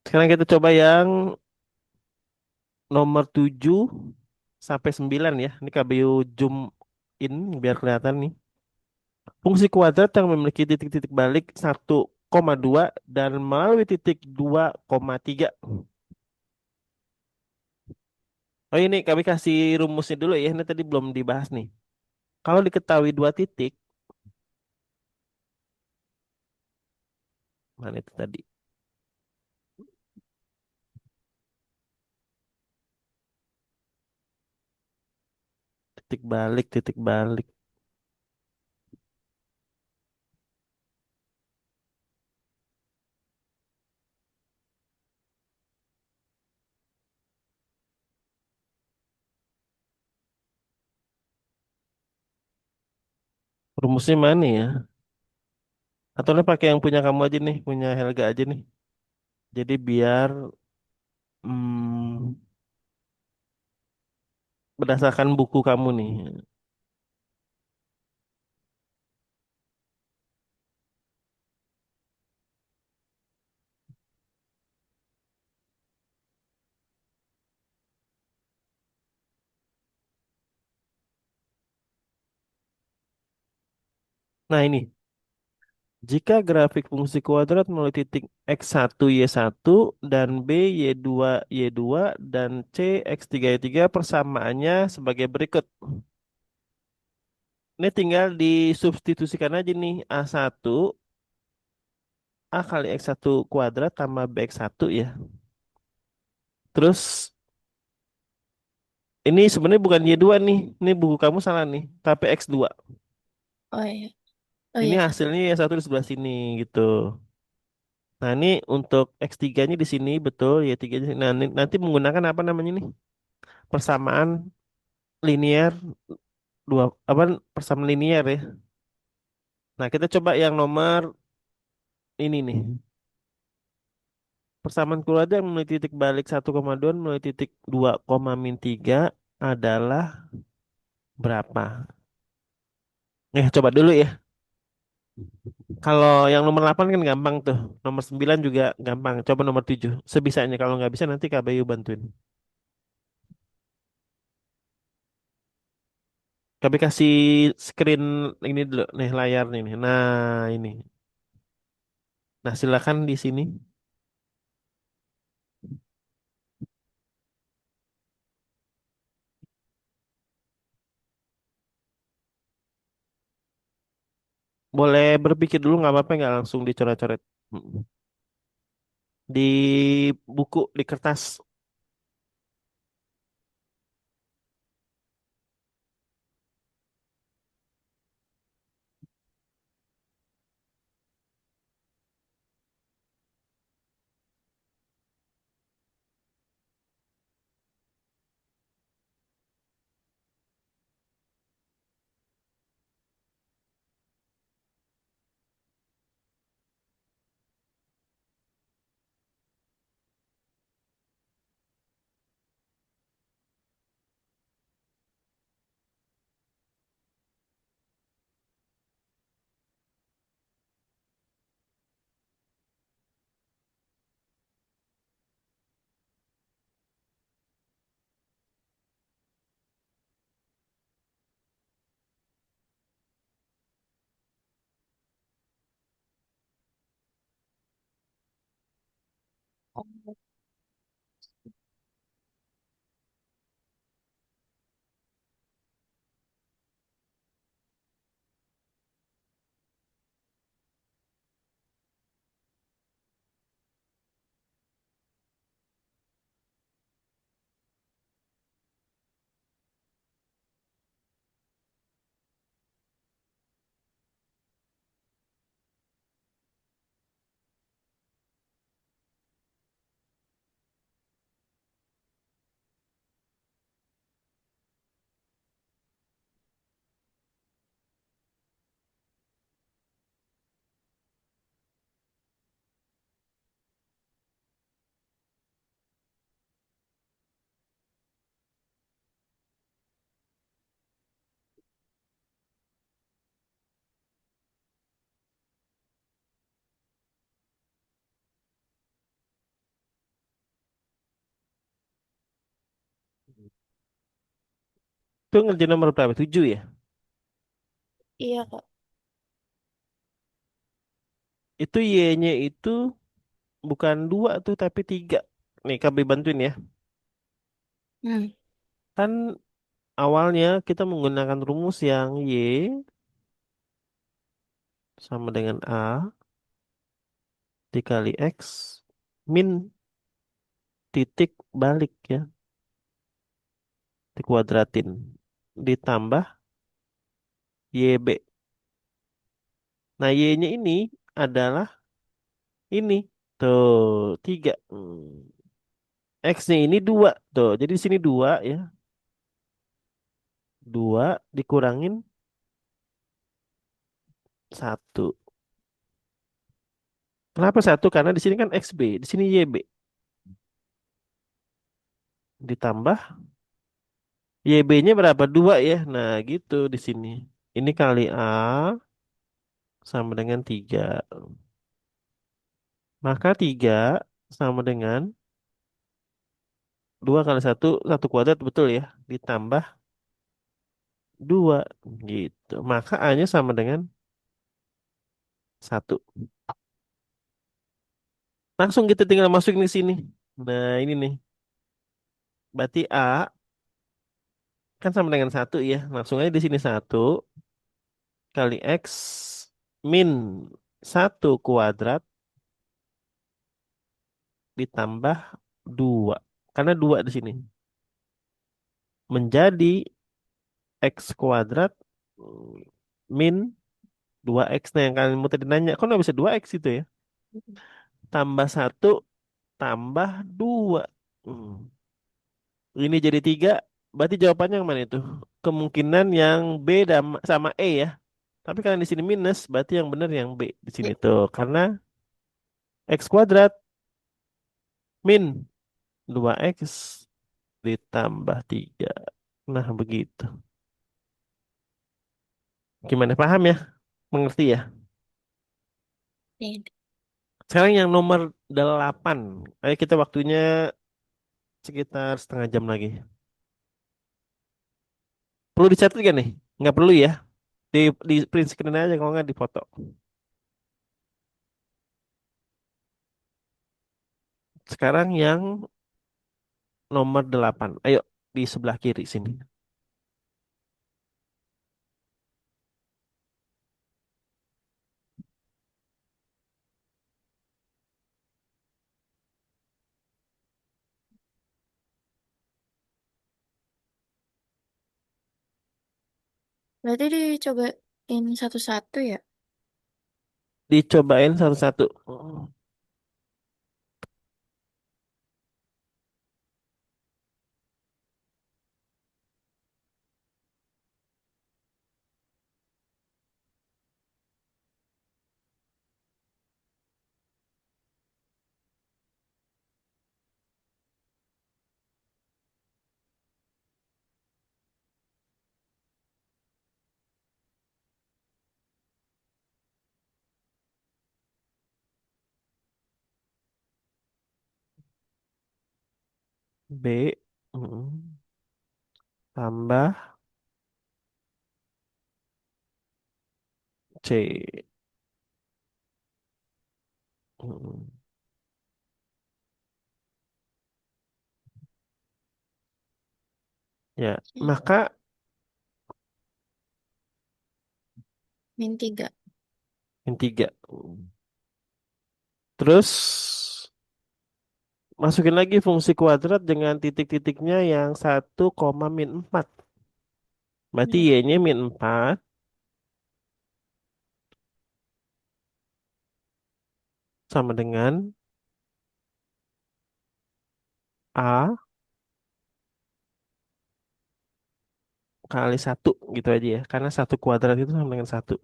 Sekarang kita coba yang nomor 7 sampai 9 ya. Ini KBU zoom in biar kelihatan nih. Fungsi kuadrat yang memiliki titik-titik balik 1,2 dan melalui titik 2,3. Oh ini kami kasih rumusnya dulu ya. Ini tadi belum dibahas nih. Kalau diketahui dua titik, mana itu tadi? Titik balik, titik balik. Rumusnya mana ya? Atau nih pakai yang punya kamu aja nih, punya Helga aja nih. Jadi biar hmm, berdasarkan buku kamu nih. Nah ini, jika grafik fungsi kuadrat melalui titik x1 y1 dan b y2 y2 dan c x3 y3 persamaannya sebagai berikut. Ini tinggal disubstitusikan aja nih A1 A kali X1 kuadrat tambah BX1 ya. Terus ini sebenarnya bukan Y2 nih. Ini buku kamu salah nih. Tapi X2. oh iya. Oh Ini iya. hasilnya Y1 di sebelah sini gitu. Nah ini untuk X3-nya di sini betul. Y3-nya di sini. Nah nanti menggunakan apa namanya nih? Persamaan linear dua apa persamaan linear ya. Nah kita coba yang nomor ini nih. Persamaan keluarga melalui titik balik 1,2 melalui titik 2,-3 adalah berapa? Coba dulu ya. Kalau yang nomor 8 kan gampang tuh. Nomor 9 juga gampang. Coba nomor 7. Sebisanya kalau nggak bisa nanti KBU bantuin. KB kasih screen ini dulu nih layar nih. Nah, ini. Nah, silakan di sini. Boleh berpikir dulu nggak apa-apa nggak langsung dicoret-coret. Mm. Di buku di kertas. Itu ngerjain nomor berapa? 7 ya? Iya, Kak. Itu Y-nya itu bukan 2 tuh tapi 3. Nih KB bantuin ya. Hmm. Kan awalnya kita menggunakan rumus yang Y sama dengan A dikali X min titik balik ya. Dikuadratin. Ditambah YB. Nah Y-nya ini adalah ini. Tuh, 3. X-nya ini 2. Tuh, jadi di sini 2 ya. 2 dikurangin 1. Kenapa 1? Karena di sini kan XB, di sini YB. Ditambah YB-nya berapa? 2 ya. Nah, gitu di sini. Ini kali A sama dengan 3. Maka 3 sama dengan 2 kali satu kuadrat betul ya. Ditambah 2 gitu. Maka A-nya sama dengan 1. Langsung kita tinggal masukin di sini. Nah, ini nih. Berarti A kan sama dengan 1 ya. Langsung aja di sini 1 kali X min 1 kuadrat ditambah 2. Karena 2 di sini. Menjadi X kuadrat min 2X. Nah yang kalian mau tadi nanya, kok nggak bisa 2X itu ya? Tambah 1 tambah 2. Hmm. Ini jadi 3. Berarti jawabannya yang mana itu? Kemungkinan yang B sama E ya. Tapi kalau di sini minus, berarti yang benar yang B di sini Ya. tuh. Karena X kuadrat min 2X ditambah 3. Nah begitu. Gimana paham ya? Mengerti ya? Iya. Sekarang yang nomor 8. Ayo kita waktunya sekitar setengah jam lagi. Perlu dicatat gak nih? Nggak perlu ya. Di print screen aja kalau nggak difoto. Sekarang yang nomor 8. Ayo di sebelah kiri sini. Berarti dicobain satu-satu ya? Dicobain satu-satu. Oh, B tambah C. Mm, Ya, Hmm. maka Min 3. yang 3. Terus masukin lagi fungsi kuadrat dengan titik-titiknya yang 1, min 4. Berarti Hmm. Y-nya min 4 sama dengan A kali 1 gitu aja ya. Karena 1 kuadrat itu sama dengan 1.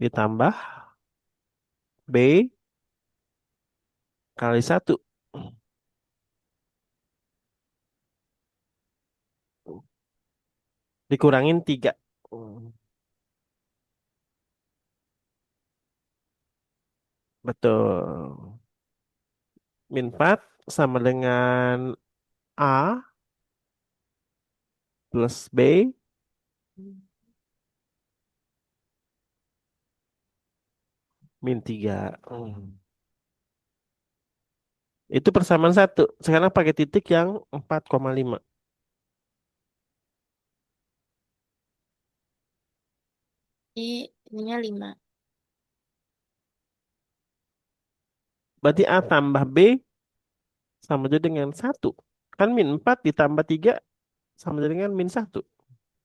Ditambah B kali 1. Dikurangin 3. Betul. Min 4 sama dengan A plus B min 3. Itu persamaan satu. Sekarang pakai titik yang 4,5. Ininya 5. Berarti A tambah B sama aja dengan satu. Kan min 4 ditambah 3 sama aja dengan min satu.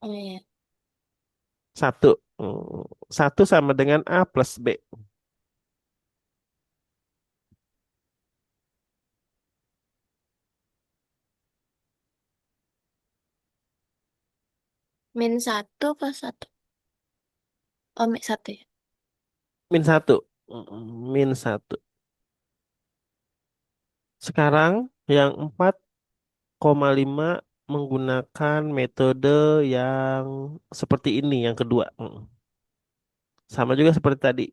Oh iya. Satu. Hmm, satu sama dengan A plus B. Min 1 plus 1. Oh, min 1 ya. Min satu. Min satu. Sekarang yang 4,5 menggunakan metode yang seperti ini, yang kedua. Sama juga seperti tadi.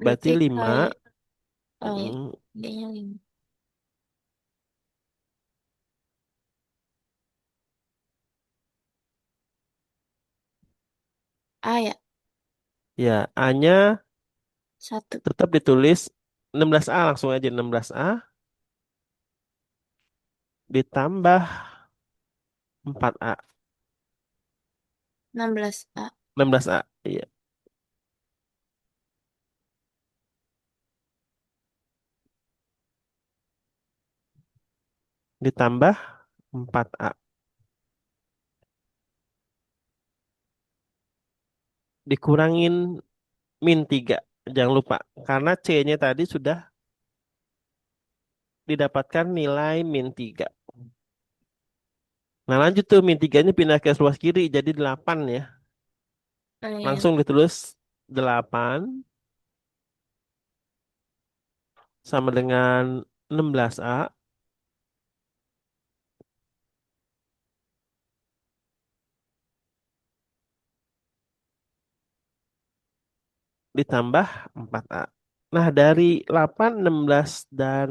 Berarti Titik 5. kali. Oh iya. mm, D-nya 5. A ya. Ya, A-nya 1. tetap ditulis 16A, langsung aja 16A ditambah 4A. 16A. 16A. Iya. Ditambah 4A. Dikurangin min 3. Jangan lupa. Karena C-nya tadi sudah didapatkan nilai min 3. Nah lanjut tuh min 3-nya pindah ke sebelah kiri jadi 8 ya. Oh iya. Langsung ditulis 8 sama dengan 16A ditambah 4A. Nah dari 8, 16, dan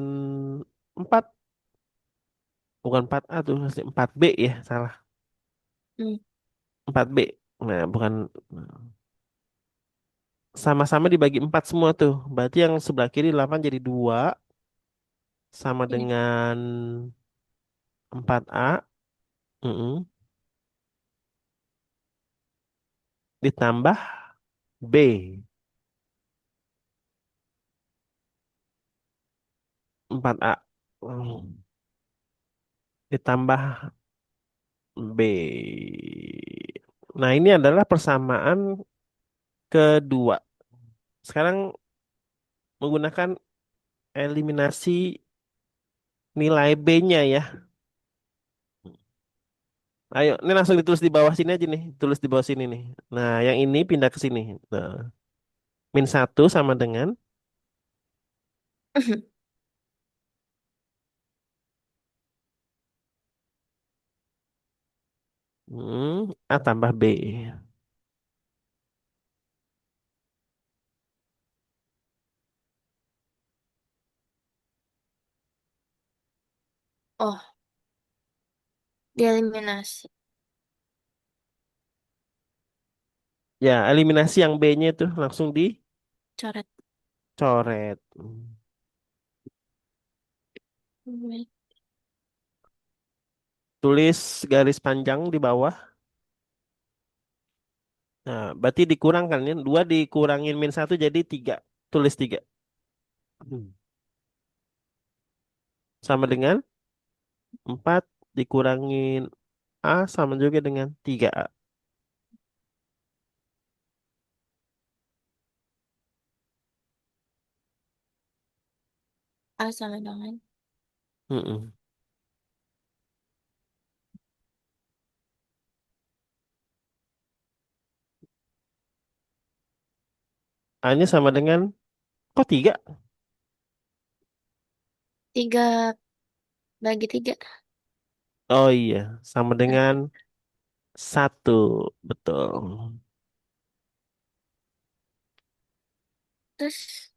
4, bukan 4A tuh, 4B ya, salah. Hmm. 4B. Nah, bukan, sama-sama dibagi 4 semua tuh. Berarti yang sebelah kiri 8 jadi 2 sama Iya. dengan 4A. mm, Ditambah B 4A. Ditambah B. Nah, ini adalah persamaan kedua. Sekarang menggunakan eliminasi nilai B-nya ya. Ayo, ini langsung ditulis di bawah sini aja nih. Tulis di bawah sini nih. Nah, yang ini pindah ke sini. Nah, min satu sama dengan A tambah B. Oh, dieliminasi. Ya, eliminasi yang B-nya itu langsung Coret. dicoret. Tulis garis panjang di bawah. Nah, berarti dikurangkan ya. 2 dikurangin min satu jadi 3. Tulis 3. Sama dengan 4 dikurangin A sama juga dengan 3A. A sama dengan. Mm-mm. A-nya sama dengan, kok 3? 3 bagi 3. Oh iya, sama Nah, dengan 1. Betul. terus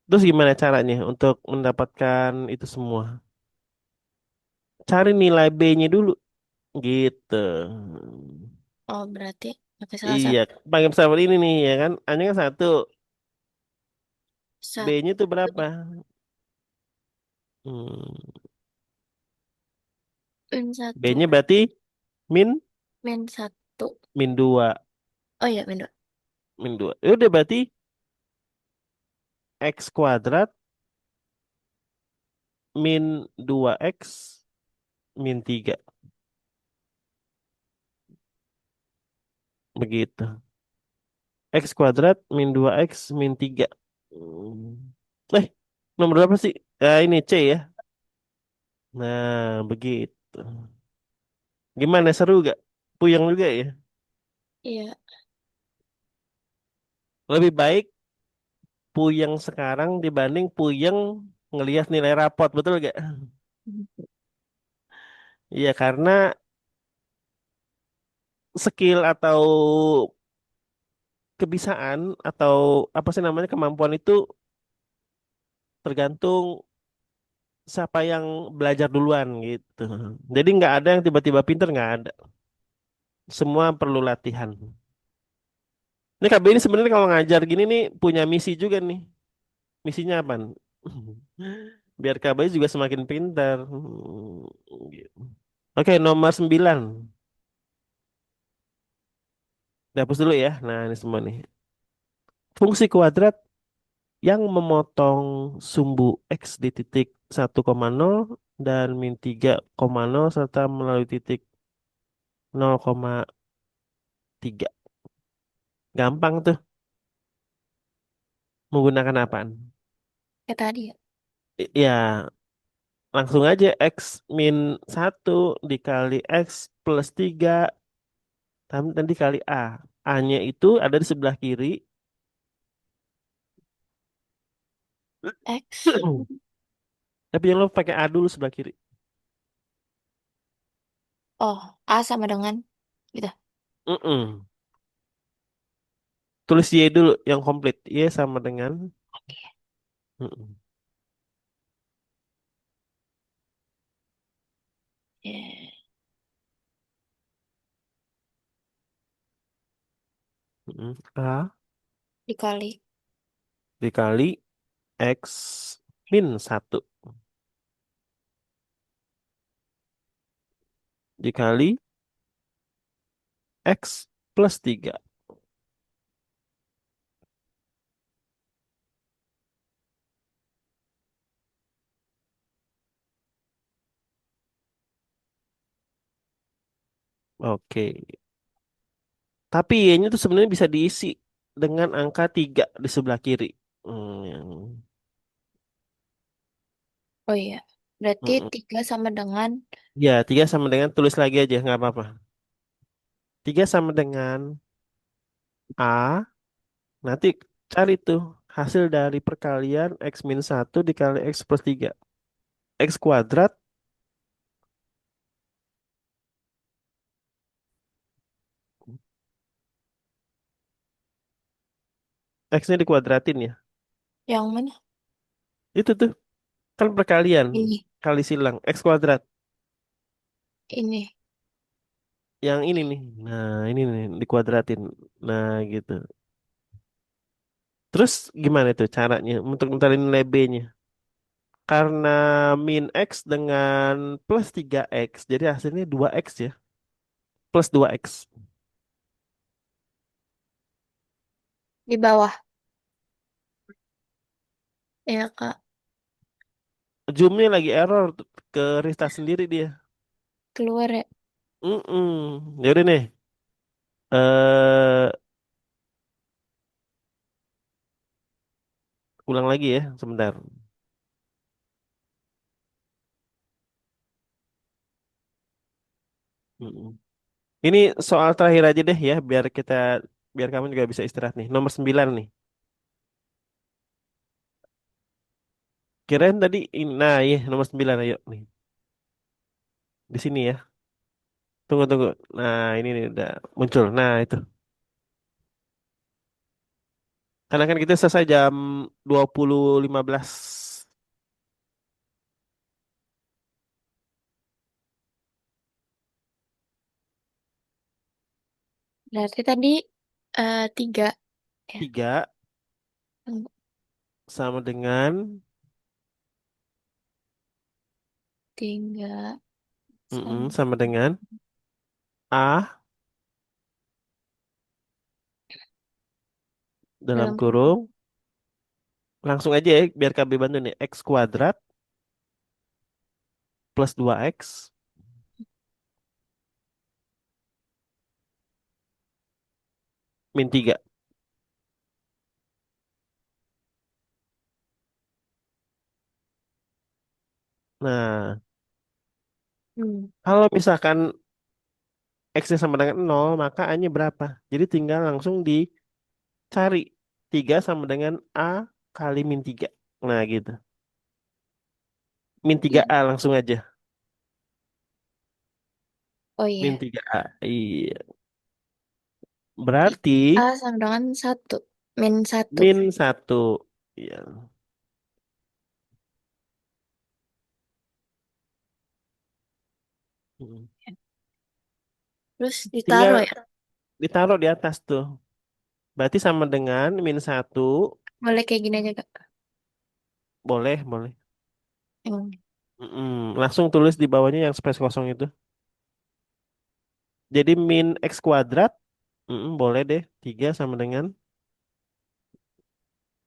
Terus gimana caranya untuk mendapatkan itu semua? cari nilai B-nya dulu gitu. Oh, berarti pakai salah Iya, satu. pakai pesawat ini nih ya kan. A-nya kan satu, Satu. B-nya tuh berapa? Hmm. Min satu. B-nya berarti min Min satu. min 2, Oh iya, min dua. min 2. Ya udah berarti X kuadrat min 2X min 3. Begitu. X kuadrat min 2X min 3. Hmm. Eh, nomor berapa sih? Ini C ya. Nah, begitu. Gimana, seru gak? Puyeng juga ya? Iya. Lebih baik puyeng sekarang dibanding puyeng ngelihat nilai rapot, betul gak? Iya, karena skill atau kebisaan atau apa sih namanya kemampuan itu tergantung siapa yang belajar duluan gitu. Jadi nggak ada yang tiba-tiba pinter, nggak ada. Semua perlu latihan. Ini KB ini sebenarnya kalau ngajar gini nih punya misi juga nih. Misinya apa? Biar KB juga semakin pintar. Gitu. Oke, nomor 9. Dihapus dulu ya. Nah, ini semua nih. Fungsi kuadrat yang memotong sumbu X di titik 1,0 dan min 3,0 serta melalui titik 0,3. Gampang tuh. Menggunakan apaan? Kayak tadi ya. Ya, langsung aja X min 1 dikali X plus 3 dan dikali A. A-nya itu ada di sebelah kiri. X. Tapi jangan lupa pakai A dulu sebelah kiri. Oh, A sama dengan gitu. Mm-mm. Tulis Y dulu yang komplit. Y sama dengan mm-mm, Ya. mm-mm. A Dikali dikali X min 1 dikali X plus 3. Oke. Tapi Y-nya tuh sebenarnya bisa diisi dengan angka 3 di sebelah kiri. Hmm. Oh iya. Berarti Mm-mm. 3 sama dengan Ya, 3 sama dengan tulis lagi aja, nggak apa-apa. 3 sama dengan A, nanti cari tuh hasil dari perkalian X min 1 dikali X plus 3. X kuadrat, X-nya dikuadratin ya. yang mana? Itu tuh, kan perkalian, Ini. kali silang, X kuadrat. Ini. Yang ini nih, nah ini nih, dikuadratin. Nah gitu. Terus gimana tuh caranya untuk mencari nilai B-nya? Karena min X dengan plus 3X, jadi hasilnya 2X ya. Plus 2X. Di bawah. Ya, Kak. Zoom-nya lagi error ke restart sendiri dia. Keluar ya. Ya udah nih. Eh Ulang lagi ya, sebentar. Mm-mm. Ini soal terakhir aja deh ya, biar kamu juga bisa istirahat nih. Nomor 9 nih. Kirain tadi ini, nah iya nomor 9 ayo nih. Di sini ya. Tunggu tunggu. Nah, ini nih udah muncul. Nah, itu. Karena kan kita selesai jam 20.15. Berarti tadi tiga ya. 3 Hmm, sama dengan Tiga sama sama dengan A dalam dalam kurung. kurung. Langsung aja ya biar KB bantu nih. X kuadrat plus 2X min 3. Nah, Hmm. kalau misalkan X-nya sama dengan 0, maka A-nya berapa? Jadi tinggal langsung dicari. 3 sama dengan A kali min 3. Nah, gitu. Min Iya. 3A langsung aja. Oh Min iya. 3A. Iya. Berarti Berarti A sama dengan satu. Min satu. min 1. Iya. Mm. Terus Tinggal ditaruh ya. ditaruh di atas tuh. Berarti sama dengan min 1. Boleh kayak gini aja, Kak. Boleh, boleh. Hmm. Langsung tulis di bawahnya yang space kosong itu. Jadi min X kuadrat. Boleh deh. 3 sama dengan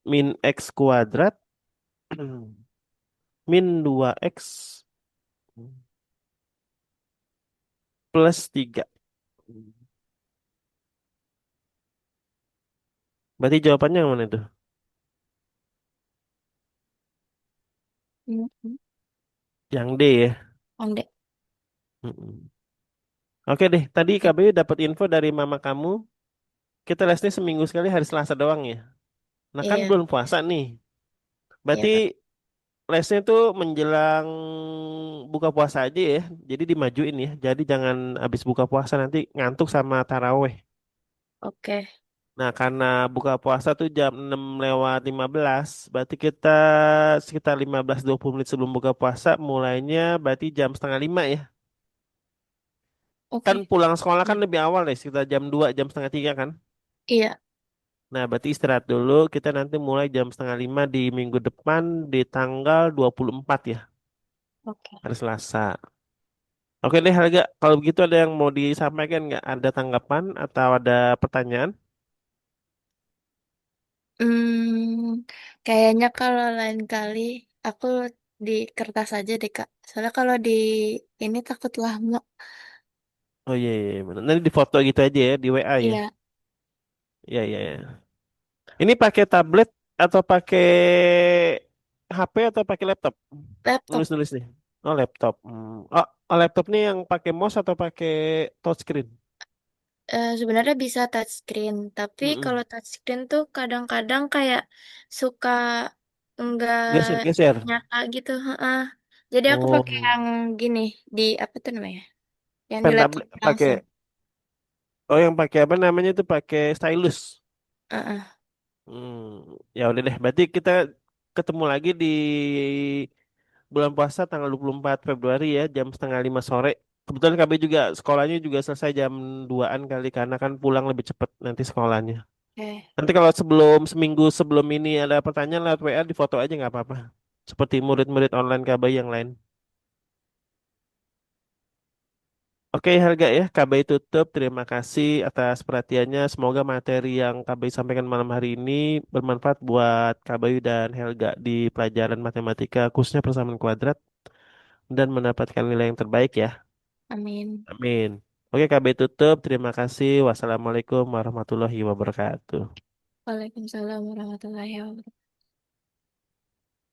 min X kuadrat min 2X plus 3. Berarti jawabannya yang mana itu? Hmm. Yang D ya. Ondek. Mm-mm. Oke deh, tadi Ya. KBU dapat info dari mama kamu. Kita lesnya seminggu sekali hari Selasa doang ya. Nah kan Iya. belum puasa nih. Iya, Berarti Kak. lesnya tuh menjelang buka puasa aja ya. Jadi dimajuin ya. Jadi jangan habis buka puasa nanti ngantuk sama taraweh. Oke. Nah, karena buka puasa tuh jam 6 lewat 15, berarti kita sekitar 15-20 menit sebelum buka puasa, mulainya berarti jam setengah 5 ya. Kan Oke. pulang sekolah kan Ya. lebih awal deh, sekitar jam 2, jam setengah 3 kan. Iya. Nah, berarti istirahat dulu, kita nanti mulai jam setengah 5 di minggu depan di tanggal 24 ya, Oke. hari Selasa. Oke deh, Harga. Kalau begitu ada yang mau disampaikan nggak? Ada tanggapan atau ada pertanyaan? Hmm, Kayaknya kalau lain kali aku di kertas aja deh, Kak. Soalnya kalau di ini takut lama. Oh iya, iya, iya, bener. Nanti di foto gitu aja ya, di WA ya. Iya, Iya, iya, iya. Ini pakai tablet atau pakai HP atau pakai laptop? laptop. Nulis-nulis nih. Oh, laptop. Oh, laptop nih yang pakai mouse atau pakai touchscreen? Sebenarnya bisa touchscreen, tapi Mm-mm. kalau touchscreen tuh kadang-kadang kayak suka enggak Geser-geser. nyata gitu. Heeh. Jadi aku pakai Oh, yang gini di apa tuh namanya? Yang di pen laptop tablet pakai. langsung. Oh, yang pakai apa namanya itu pakai stylus. Heeh. Ya udah deh. Berarti kita ketemu lagi di bulan puasa tanggal 24 Februari ya, jam setengah 5 sore. Kebetulan KB juga sekolahnya juga selesai jam 2-an kali karena kan pulang lebih cepat nanti sekolahnya. Oke. Nanti kalau sebelum seminggu sebelum ini ada pertanyaan lewat WA di foto aja nggak apa-apa. Seperti murid-murid online KB yang lain. Oke harga ya KB tutup. Terima kasih atas perhatiannya. Semoga materi yang KB sampaikan malam hari ini bermanfaat buat KBU dan Helga di pelajaran matematika khususnya persamaan kuadrat dan mendapatkan nilai yang terbaik ya. Amin. Amin. Oke KB tutup. Terima kasih. Wassalamualaikum warahmatullahi wabarakatuh. Waalaikumsalam warahmatullahi wabarakatuh.